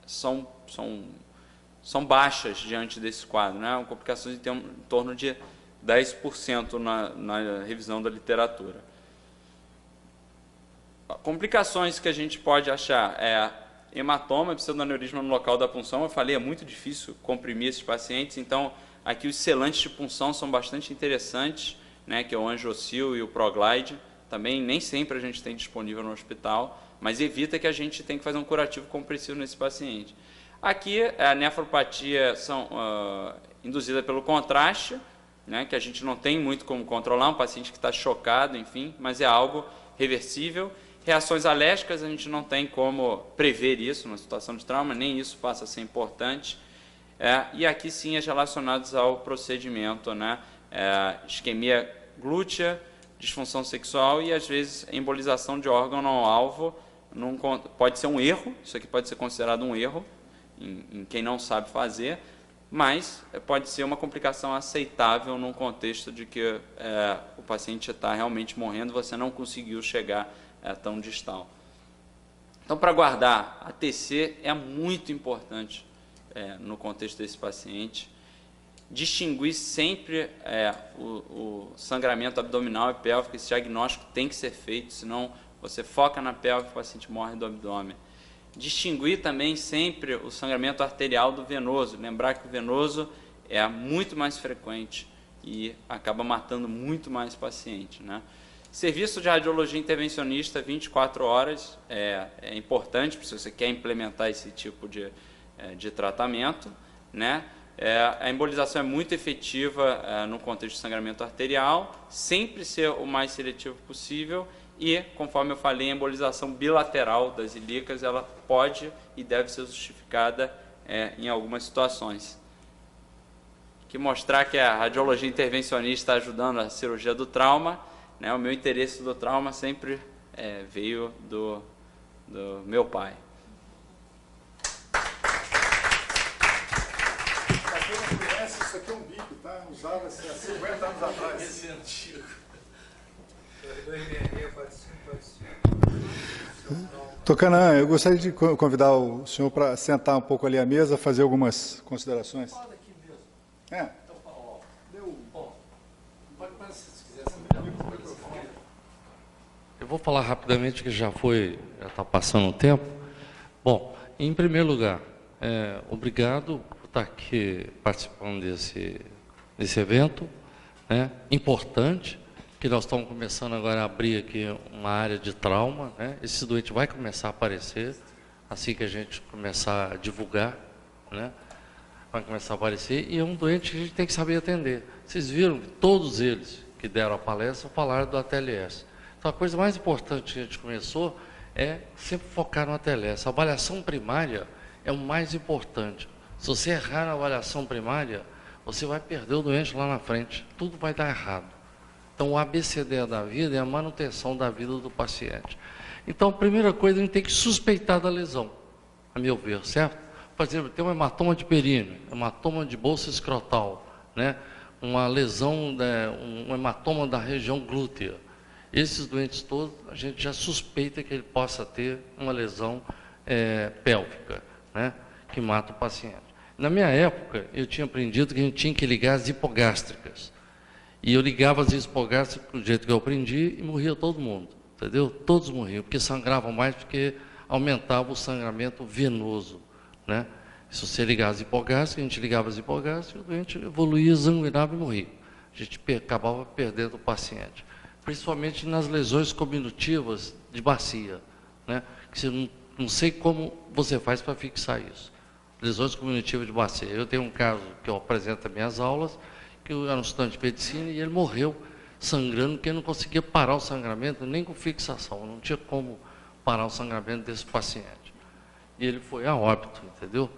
S5: são baixas diante desse quadro, né? Complicações em torno de 10% na revisão da literatura. Complicações que a gente pode achar hematoma, pseudoaneurisma no local da punção. Eu falei, é muito difícil comprimir esses pacientes, então aqui os selantes de punção são bastante interessantes, né, que é o Angiocil e o Proglide. Também nem sempre a gente tem disponível no hospital, mas evita que a gente tenha que fazer um curativo compressivo nesse paciente. Aqui a nefropatia induzida pelo contraste, né, que a gente não tem muito como controlar, um paciente que está chocado, enfim, mas é algo reversível. Reações alérgicas, a gente não tem como prever isso numa situação de trauma, nem isso passa a ser importante. E aqui sim as relacionadas ao procedimento, né? Isquemia glútea, disfunção sexual e às vezes embolização de órgão não alvo. Pode ser um erro, isso aqui pode ser considerado um erro em quem não sabe fazer, mas pode ser uma complicação aceitável num contexto de que o paciente está realmente morrendo, você não conseguiu chegar tão distal. Então, para guardar, a TC é muito importante no contexto desse paciente. Distinguir sempre o sangramento abdominal e pélvico. Esse diagnóstico tem que ser feito, senão você foca na pélvica, o paciente morre do abdômen. Distinguir também sempre o sangramento arterial do venoso. Lembrar que o venoso é muito mais frequente e acaba matando muito mais paciente, né? Serviço de radiologia intervencionista 24 horas é importante se você quer implementar esse tipo de tratamento, né? A embolização é muito efetiva no contexto de sangramento arterial, sempre ser o mais seletivo possível e, conforme eu falei, a embolização bilateral das ilíacas, ela pode e deve ser justificada em algumas situações. Aqui mostrar que a radiologia intervencionista está ajudando a cirurgia do trauma, né? O meu interesse do trauma sempre veio do meu pai.
S2: Isso aqui é um bico, tá? Usava-se há 50 anos atrás.
S3: Esse é antigo.
S2: Tocanã, eu gostaria de convidar o senhor para sentar um pouco ali à mesa, fazer algumas considerações.
S6: Fala aqui mesmo.
S2: É.
S6: Então, ó, pode se quiser. Eu vou falar rapidamente que já está passando o tempo. Bom, em primeiro lugar, obrigado por estar aqui participando desse evento, né? Importante, que nós estamos começando agora a abrir aqui uma área de trauma, né? Esse doente vai começar a aparecer assim que a gente começar a divulgar, né? Vai começar a aparecer, e é um doente que a gente tem que saber atender. Vocês viram que todos eles que deram a palestra falaram do ATLS. Então, a coisa mais importante que a gente começou é sempre focar no ATLS. A avaliação primária é o mais importante. Se você errar na avaliação primária, você vai perder o doente lá na frente. Tudo vai dar errado. Então, o ABCD da vida é a manutenção da vida do paciente. Então, a primeira coisa, a gente tem que suspeitar da lesão, a meu ver, certo? Por exemplo, tem um hematoma de períneo, hematoma de bolsa escrotal, né? Uma lesão, um hematoma da região glútea. Esses doentes todos, a gente já suspeita que ele possa ter uma lesão pélvica, né? Que mata o paciente. Na minha época, eu tinha aprendido que a gente tinha que ligar as hipogástricas. E eu ligava as hipogástricas do jeito que eu aprendi e morria todo mundo, entendeu? Todos morriam, porque sangravam mais, porque aumentava o sangramento venoso, né? Se você ligar as hipogástricas, a gente ligava as hipogástricas, o doente evoluía, sanguinava e morria. A gente acabava perdendo o paciente. Principalmente nas lesões combinativas de bacia, né? Que você não sei como você faz para fixar isso. Lesões combinativas de bacia. Eu tenho um caso que eu apresento nas minhas aulas, que eu era um estudante de medicina e ele morreu sangrando, porque ele não conseguia parar o sangramento, nem com fixação, não tinha como parar o sangramento desse paciente. E ele foi a óbito, entendeu?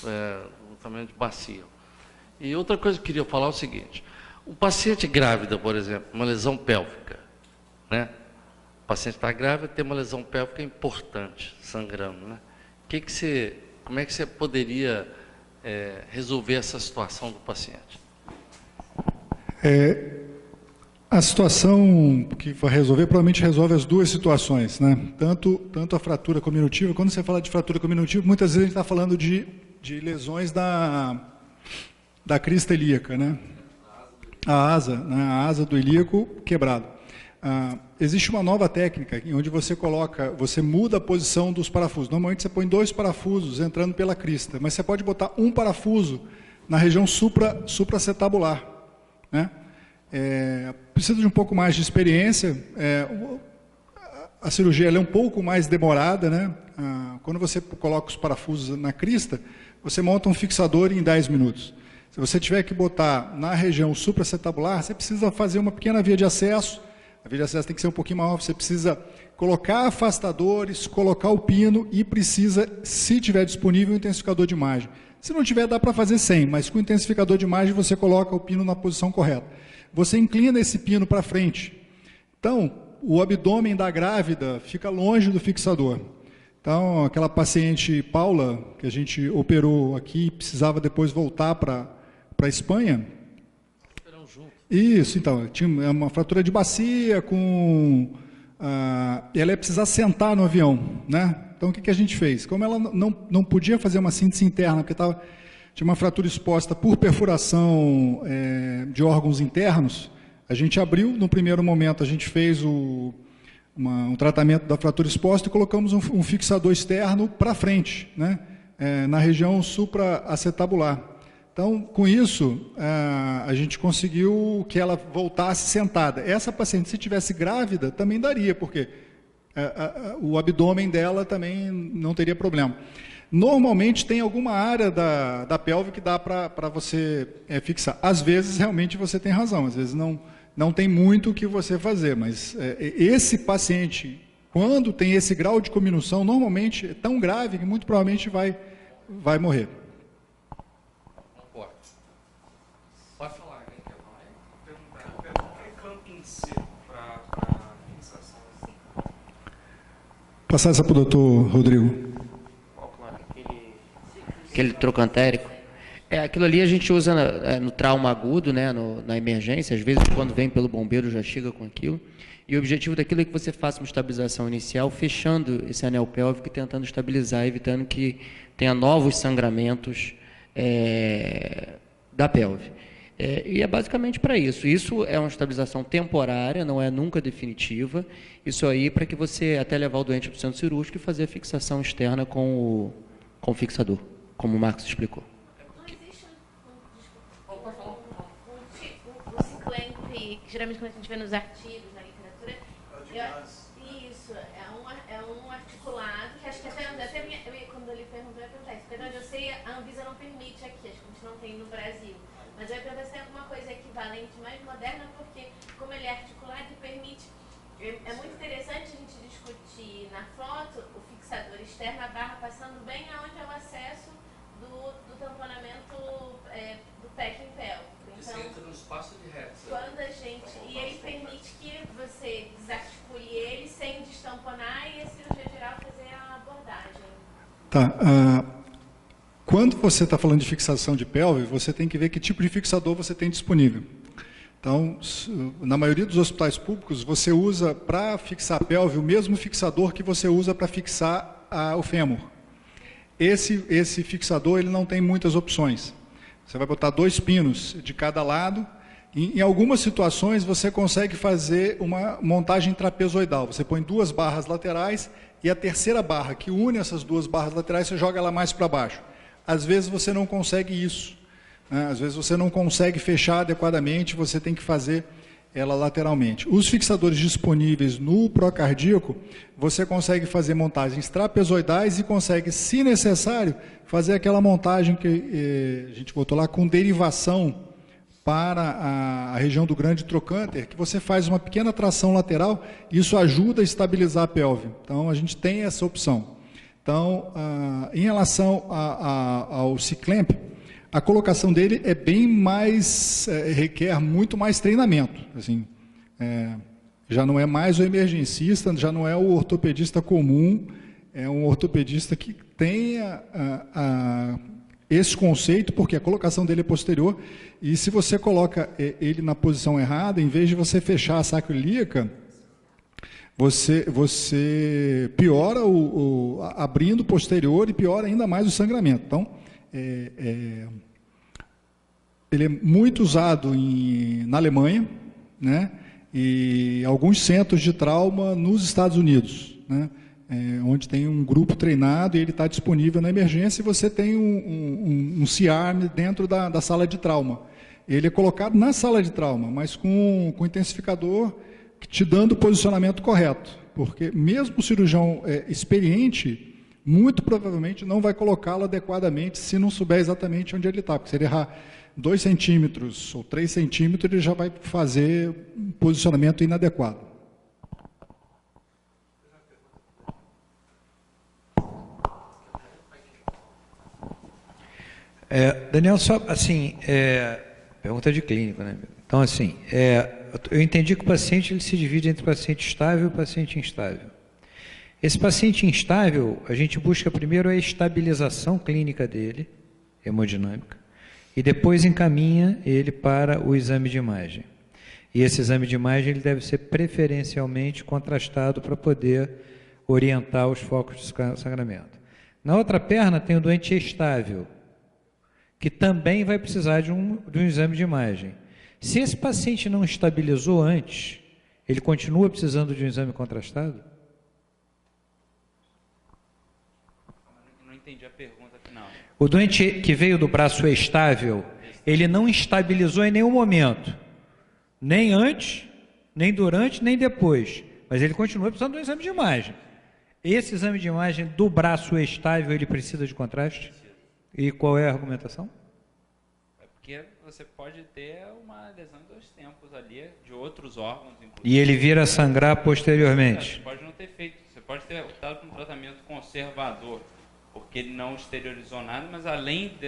S6: O tamanho de bacia. E outra coisa que eu queria falar é o seguinte: o paciente grávida, por exemplo, uma lesão pélvica, né? O paciente está grávida, tem uma lesão pélvica importante, sangrando, né? Como é que você poderia resolver essa situação do paciente?
S2: A situação que vai resolver, provavelmente resolve as duas situações, né? Tanto a fratura cominutiva, quando você fala de fratura cominutiva, muitas vezes a gente está falando de lesões da crista ilíaca, né? A asa do ilíaco quebrado. Existe uma nova técnica onde você muda a posição dos parafusos. Normalmente você põe 2 parafusos entrando pela crista, mas você pode botar um parafuso na região supracetabular, né? Precisa de um pouco mais de experiência. A cirurgia ela é um pouco mais demorada, né? Quando você coloca os parafusos na crista, você monta um fixador em 10 minutos. Se você tiver que botar na região supracetabular, você precisa fazer uma pequena via de acesso. A via de acesso tem que ser um pouquinho maior. Você precisa colocar afastadores, colocar o pino e precisa, se tiver disponível, um intensificador de imagem. Se não tiver, dá para fazer sem, mas com o intensificador de imagem você coloca o pino na posição correta. Você inclina esse pino para frente. Então, o abdômen da grávida fica longe do fixador. Então, aquela paciente Paula, que a gente operou aqui, precisava depois voltar para a Espanha. Isso, então, tinha uma fratura de bacia, ela ia precisar sentar no avião, né? Então, o que a gente fez? Como ela não podia fazer uma síntese interna, porque tinha uma fratura exposta por perfuração de órgãos internos, a gente abriu, no primeiro momento, a gente fez um tratamento da fratura exposta e colocamos um fixador externo para frente, né? Na região supraacetabular. Então, com isso, a gente conseguiu que ela voltasse sentada. Essa paciente, se tivesse grávida, também daria, porque o abdômen dela também não teria problema. Normalmente, tem alguma área da pelve que dá para você fixar. Às vezes, realmente, você tem razão. Às vezes, não tem muito o que você fazer. Mas esse paciente, quando tem esse grau de cominução, normalmente é tão grave que muito provavelmente vai morrer.
S6: Pode falar, quem quer falar? Perguntar o que é clamping seco para fixação.
S2: Passar essa para o doutor Rodrigo.
S7: Aquele trocantérico. Aquilo ali a gente usa no trauma agudo, né, na emergência, às vezes quando vem pelo bombeiro já chega com aquilo. E o objetivo daquilo é que você faça uma estabilização inicial, fechando esse anel pélvico e tentando estabilizar, evitando que tenha novos sangramentos da pelve. E é basicamente para isso. Isso é uma estabilização temporária, não é nunca definitiva. Isso aí para que você até levar o doente para o centro cirúrgico e fazer a fixação externa com o fixador, como o Marcos explicou.
S8: O ciclamp, que geralmente quando a gente vê nos artigos, na literatura, isso, é um articulado, que acho que até quando ele perguntou, eu perguntei, porque onde eu sei, a Anvisa não permite aqui, acho que a gente não tem no Brasil. Mas eu ia perguntar se tem alguma coisa equivalente mais moderna, porque como ele é articulado e permite, é muito interessante a gente discutir na foto o fixador externo, a barra passando bem aonde é o acesso do tamponamento do packing pélvico. Então,
S6: você entra no espaço de Hertz.
S8: E ele permite que você desarticule ele sem destamponar e a cirurgia geral fazer a abordagem.
S2: Tá. Quando você está falando de fixação de pelve, você tem que ver que tipo de fixador você tem disponível. Então, na maioria dos hospitais públicos, você usa para fixar a pelve o mesmo fixador que você usa para fixar o fêmur. Esse fixador ele não tem muitas opções. Você vai botar 2 pinos de cada lado. Em algumas situações, você consegue fazer uma montagem trapezoidal. Você põe 2 barras laterais e a terceira barra, que une essas 2 barras laterais, você joga ela mais para baixo. Às vezes você não consegue isso, né? Às vezes você não consegue fechar adequadamente, você tem que fazer ela lateralmente. Os fixadores disponíveis no procardíaco, você consegue fazer montagens trapezoidais e consegue, se necessário, fazer aquela montagem que a gente botou lá com derivação para a região do grande trocânter, que você faz uma pequena tração lateral, e isso ajuda a estabilizar a pelve. Então, a gente tem essa opção. Então, em relação ao ciclamp, a colocação dele é bem mais, requer muito mais treinamento. Assim, já não é mais o emergencista, já não é o ortopedista comum, é um ortopedista que tem esse conceito, porque a colocação dele é posterior, e se você coloca ele na posição errada, em vez de você fechar a sacroiliaca, você piora abrindo o posterior e piora ainda mais o sangramento. Então, ele é muito usado na Alemanha, né, e alguns centros de trauma nos Estados Unidos, né, onde tem um grupo treinado e ele está disponível na emergência, e você tem um C-arm dentro da sala de trauma. Ele é colocado na sala de trauma, mas com intensificador te dando o posicionamento correto, porque mesmo o cirurgião experiente, muito provavelmente não vai colocá-lo adequadamente se não souber exatamente onde ele está, porque se ele errar 2 centímetros ou 3 centímetros, ele já vai fazer um posicionamento inadequado.
S1: Daniel, só assim, pergunta de clínico, né? Então, assim, eu entendi que o paciente ele se divide entre paciente estável e paciente instável. Esse paciente instável, a gente busca primeiro a estabilização clínica dele, hemodinâmica, e depois encaminha ele para o exame de imagem. E esse exame de imagem ele deve ser preferencialmente contrastado para poder orientar os focos de sangramento. Na outra perna tem o doente estável, que também vai precisar de um exame de imagem. Se esse paciente não estabilizou antes, ele continua precisando de um exame contrastado?
S5: Não entendi a pergunta final.
S1: O doente que veio do braço estável, ele não estabilizou em nenhum momento, nem antes, nem durante, nem depois, mas ele continua precisando de um exame de imagem. Esse exame de imagem do braço estável, ele precisa de contraste? E qual é a argumentação?
S5: É porque você pode ter uma lesão em 2 tempos ali, de outros órgãos, inclusive.
S1: E ele vir a sangrar posteriormente?
S5: Você pode não ter feito, você pode ter optado por um tratamento conservador, porque ele não exteriorizou nada, mas além de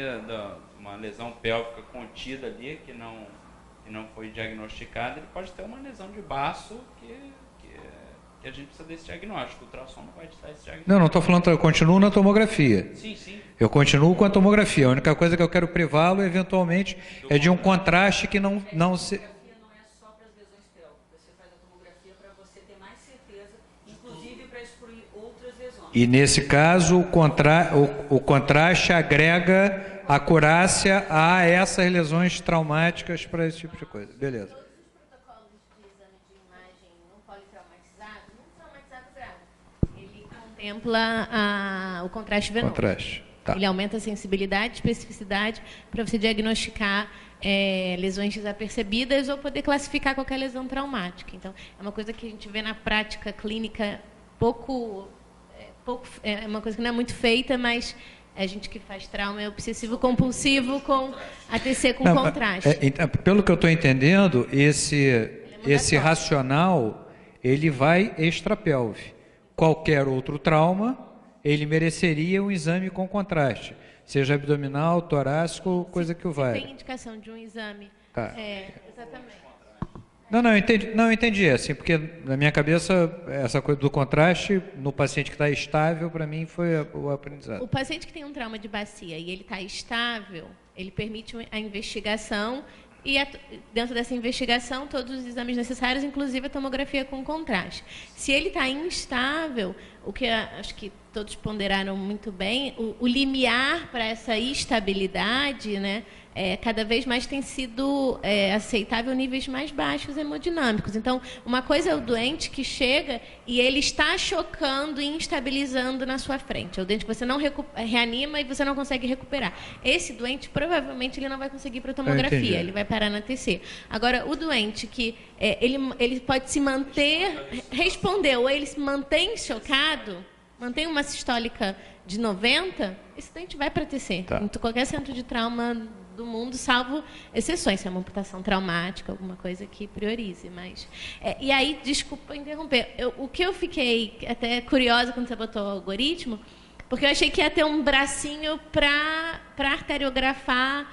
S5: uma lesão pélvica contida ali, que não foi diagnosticada, ele pode ter uma lesão de baço que a gente precisa desse diagnóstico. O ultrassom não vai te dar esse diagnóstico.
S1: Não estou falando, eu continuo na tomografia.
S5: Sim, sim.
S1: Eu continuo com a tomografia. A única coisa que eu quero privá-lo, eventualmente, é de um contraste que não se...
S9: A tomografia não é só para as lesões pélvicas. Você faz a tomografia para você ter mais certeza, inclusive para excluir outras lesões.
S1: E nesse caso, o contraste agrega acurácia a essas lesões traumáticas para esse tipo de coisa. Beleza.
S8: Contempla o contraste venoso.
S1: Contraste. Tá.
S8: Ele aumenta a sensibilidade, especificidade para você diagnosticar lesões desapercebidas ou poder classificar qualquer lesão traumática. Então, é uma coisa que a gente vê na prática clínica é uma coisa que não é muito feita, mas a gente que faz trauma é obsessivo compulsivo com ATC com contraste.
S1: Pelo que eu estou entendendo, esse racional, ele vai extrapelve. Qualquer outro trauma, ele mereceria um exame com contraste, seja abdominal, torácico, coisa que o valha.
S8: Tem indicação de um exame.
S1: Tá.
S8: Exatamente.
S1: Não, entendi. Assim, porque na minha cabeça, essa coisa do contraste, no paciente que está estável, para mim, foi o aprendizado.
S8: O paciente que tem um trauma de bacia e ele está estável, ele permite a investigação e dentro dessa investigação todos os exames necessários, inclusive a tomografia com contraste. Se ele está instável, o que acho que todos ponderaram muito bem, o limiar para essa estabilidade, né, cada vez mais tem sido aceitável níveis mais baixos hemodinâmicos. Então, uma coisa é o doente que chega e ele está chocando e instabilizando na sua frente. É o doente que você não reanima e você não consegue recuperar. Esse doente, provavelmente, ele não vai conseguir ir para a tomografia, ele vai parar na TC. Agora, o doente que ele pode se manter, respondeu, ou ele se mantém chocado, mantém uma sistólica de 90, esse doente vai para TC.
S1: Tá.
S8: Em qualquer centro de trauma do mundo, salvo exceções, se é uma amputação traumática, alguma coisa que priorize. Mas, e aí, desculpa interromper, o que eu fiquei até curiosa quando você botou o algoritmo, porque eu achei que ia ter um bracinho para arteriografar,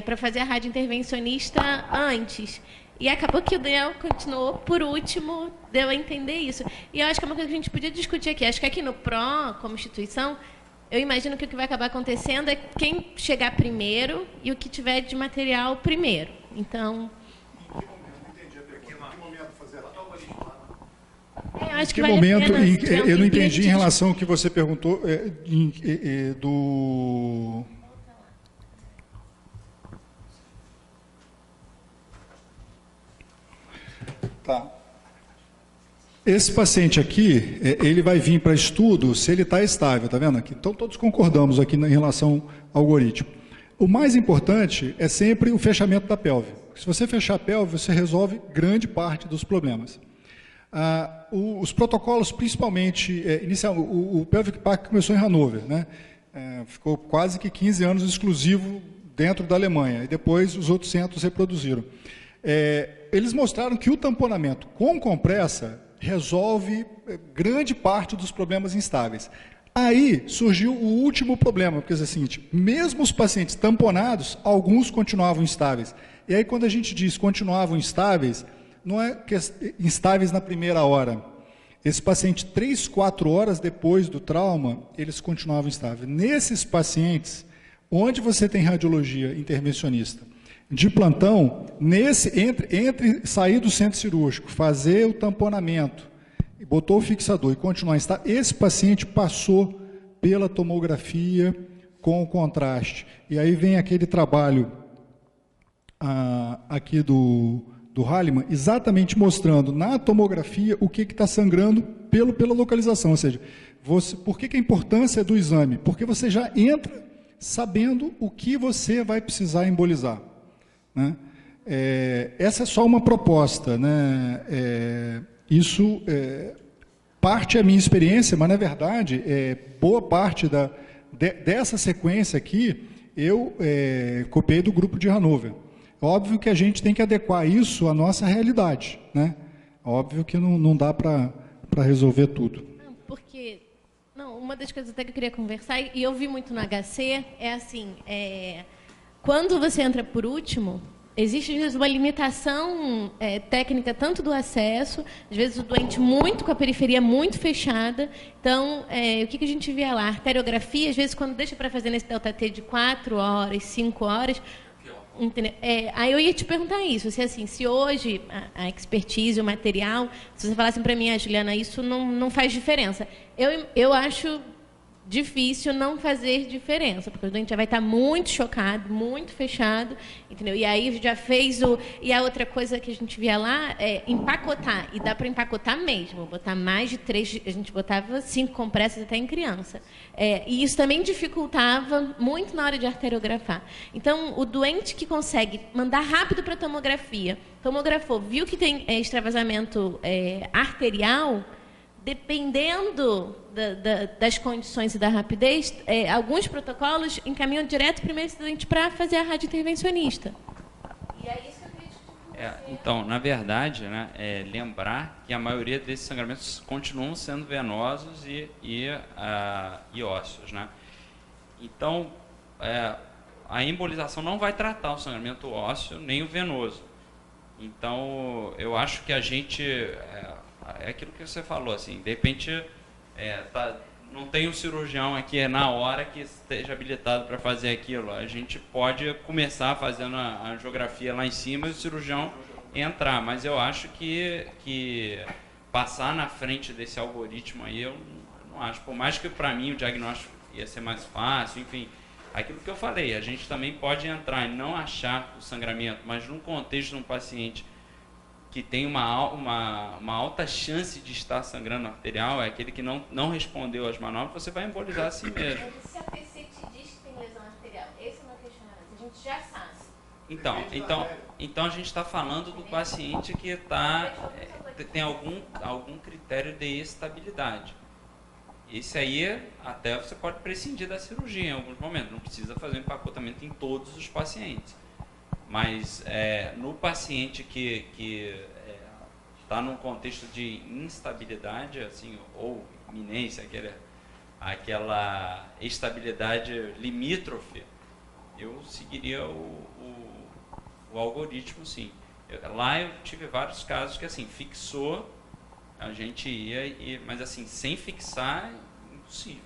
S8: para fazer a rádio intervencionista antes. E acabou que o Daniel continuou por último, deu a entender isso. E eu acho que é uma coisa que a gente podia discutir aqui. Acho que aqui no PRO, como instituição, eu imagino que o que vai acabar acontecendo é quem chegar primeiro e o que tiver de material primeiro. Então... acho que
S2: que momento, eu não entendi em relação ao que você perguntou do... Tá. Esse paciente aqui, ele vai vir para estudo se ele está estável, tá vendo aqui? Então, todos concordamos aqui em relação ao algoritmo. O mais importante é sempre o fechamento da pelve. Se você fechar a pelve, você resolve grande parte dos problemas. Os protocolos, principalmente, o Pelvic Pack começou em Hannover, né? Ficou quase que 15 anos exclusivo dentro da Alemanha, e depois os outros centros reproduziram. Eles mostraram que o tamponamento com compressa resolve grande parte dos problemas instáveis. Aí surgiu o último problema, porque é o seguinte, mesmo os pacientes tamponados, alguns continuavam instáveis. E aí quando a gente diz continuavam instáveis, não é instáveis na primeira hora. Esse paciente, 3, 4 horas depois do trauma, eles continuavam instáveis. Nesses pacientes, onde você tem radiologia intervencionista, de plantão, entre sair do centro cirúrgico, fazer o tamponamento, botou o fixador e continuar instável, esse paciente passou pela tomografia com o contraste. E aí vem aquele trabalho aqui do Hahnemann, exatamente mostrando na tomografia o que está sangrando pela localização. Ou seja, por que a importância do exame? Porque você já entra sabendo o que você vai precisar embolizar, né? Essa é só uma proposta, né? Isso parte da minha experiência, mas, na verdade, boa parte dessa sequência aqui, eu copiei do grupo de Hannover. Óbvio que a gente tem que adequar isso à nossa realidade, né? Óbvio que não dá para resolver tudo.
S8: Não, porque uma das coisas até que eu queria conversar, e eu vi muito no HC, é assim, quando você entra por último, existe, às vezes, uma limitação técnica, tanto do acesso, às vezes o doente muito com a periferia muito fechada. Então, o que a gente via lá? Arteriografia, às vezes, quando deixa para fazer nesse delta-T de 4 horas, 5 horas... Entendeu? Aí eu ia te perguntar isso, se hoje a expertise, o material, se você falasse para mim, Juliana, isso não faz diferença. Eu acho difícil não fazer diferença, porque o doente já vai estar muito chocado, muito fechado, entendeu? E aí já fez E a outra coisa que a gente via lá é empacotar, e dá para empacotar mesmo, botar mais de 3, a gente botava 5 compressas até em criança. E isso também dificultava muito na hora de arteriografar. Então, o doente que consegue mandar rápido para a tomografia, tomografou, viu que tem extravasamento arterial, dependendo das condições e da rapidez, alguns protocolos encaminham direto primeiro esse doente para fazer a radiointervencionista. E é isso que eu queria discutir com você.
S5: Então, na verdade, né, lembrar que a maioria desses sangramentos continuam sendo venosos e ósseos, né? Então, a embolização não vai tratar o sangramento ósseo nem o venoso. Então, eu acho que a gente... é aquilo que você falou, assim, de repente não tem um cirurgião aqui na hora que esteja habilitado para fazer aquilo. A gente pode começar fazendo a angiografia lá em cima e o cirurgião entrar, mas eu acho que passar na frente desse algoritmo aí, eu não acho. Por mais que para mim o diagnóstico ia ser mais fácil, enfim, aquilo que eu falei, a gente também pode entrar e não achar o sangramento, mas num contexto de um paciente que tem uma alta chance de estar sangrando arterial, é aquele que não respondeu às manobras, você vai embolizar assim mesmo.
S8: Mas se a PC te diz que tem lesão arterial, esse é o meu questionamento, a gente já sabe.
S5: Então a gente está falando do paciente que tem algum critério de estabilidade. Esse aí, até você pode prescindir da cirurgia em alguns momentos, não precisa fazer um empacotamento em todos os pacientes. Mas no paciente que está num contexto de instabilidade, assim, ou iminência, aquela estabilidade limítrofe, eu seguiria o algoritmo, sim. Lá eu tive vários casos que, assim, fixou, a gente ia, mas assim, sem fixar, impossível.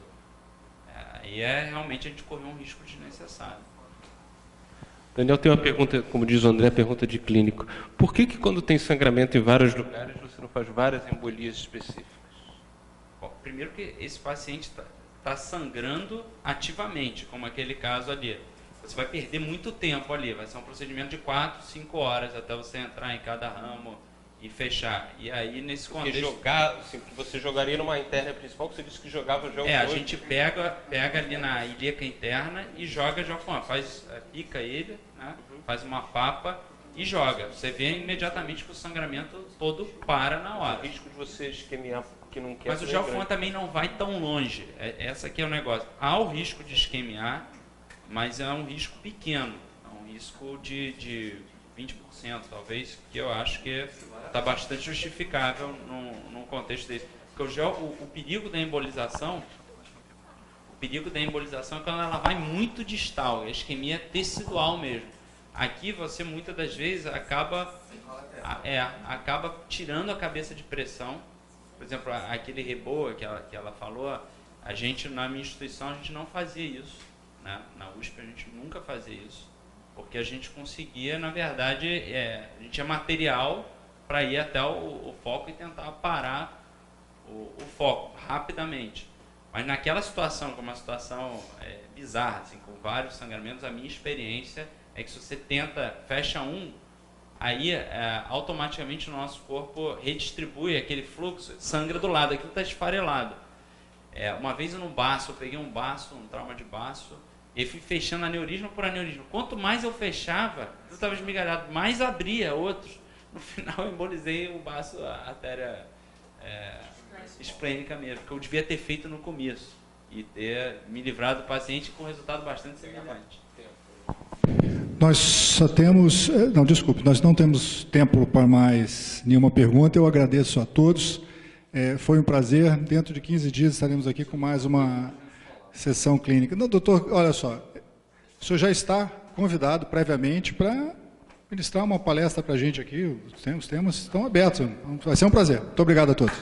S5: Aí realmente a gente correu um risco desnecessário.
S3: Daniel, tem uma pergunta, como diz o André, pergunta de clínico. Por que quando tem sangramento em vários lugares, você não faz várias embolias específicas?
S5: Bom, primeiro que esse paciente está sangrando ativamente, como aquele caso ali. Você vai perder muito tempo ali, vai ser um procedimento de 4, 5 horas até você entrar em cada ramo e fechar. E aí, nesse contexto...
S3: que você jogaria numa interna principal, que você disse que jogava já
S5: a gente pega ali na ilíaca interna e joga já pica ele, né? Faz uma papa e joga. Você vê imediatamente que o sangramento todo para na hora.
S3: O risco de você isquemiar que não quer.
S5: Mas o Gelfan também não vai tão longe. Essa aqui é o negócio. Há o risco de isquemiar, mas é um risco pequeno. É um risco de 20%, talvez, que eu acho que está bastante justificável num contexto desse. Porque o perigo da embolização é quando ela vai muito distal, a isquemia tecidual mesmo. Aqui você muitas das vezes acaba tirando a cabeça de pressão. Por exemplo, aquele reboa que ela falou, a gente na minha instituição a gente não fazia isso, né? Na USP a gente nunca fazia isso. Porque a gente conseguia, na verdade, a gente tinha material para ir até o foco e tentar parar o foco rapidamente. Mas naquela situação, que é uma situação bizarra, assim, com vários sangramentos, a minha experiência é que se você fecha aí automaticamente o nosso corpo redistribui aquele fluxo, sangra do lado, aquilo está esfarelado. Uma vez no baço, eu peguei um trauma de baço, e fui fechando aneurisma por aneurisma. Quanto mais eu fechava, eu estava esmigalhado, mais abria outros. No final eu embolizei o baço, a artéria esplênica mesmo, que eu devia ter feito no começo e ter me livrado do paciente com resultado bastante semelhante.
S2: Nós só temos... Não, desculpe, nós não temos tempo para mais nenhuma pergunta. Eu agradeço a todos. Foi um prazer. Dentro de 15 dias estaremos aqui com mais uma sessão clínica. Não, doutor, olha só, o senhor já está convidado previamente para ministrar uma palestra para a gente aqui. Os temas estão abertos. Vai ser um prazer. Muito obrigado a todos.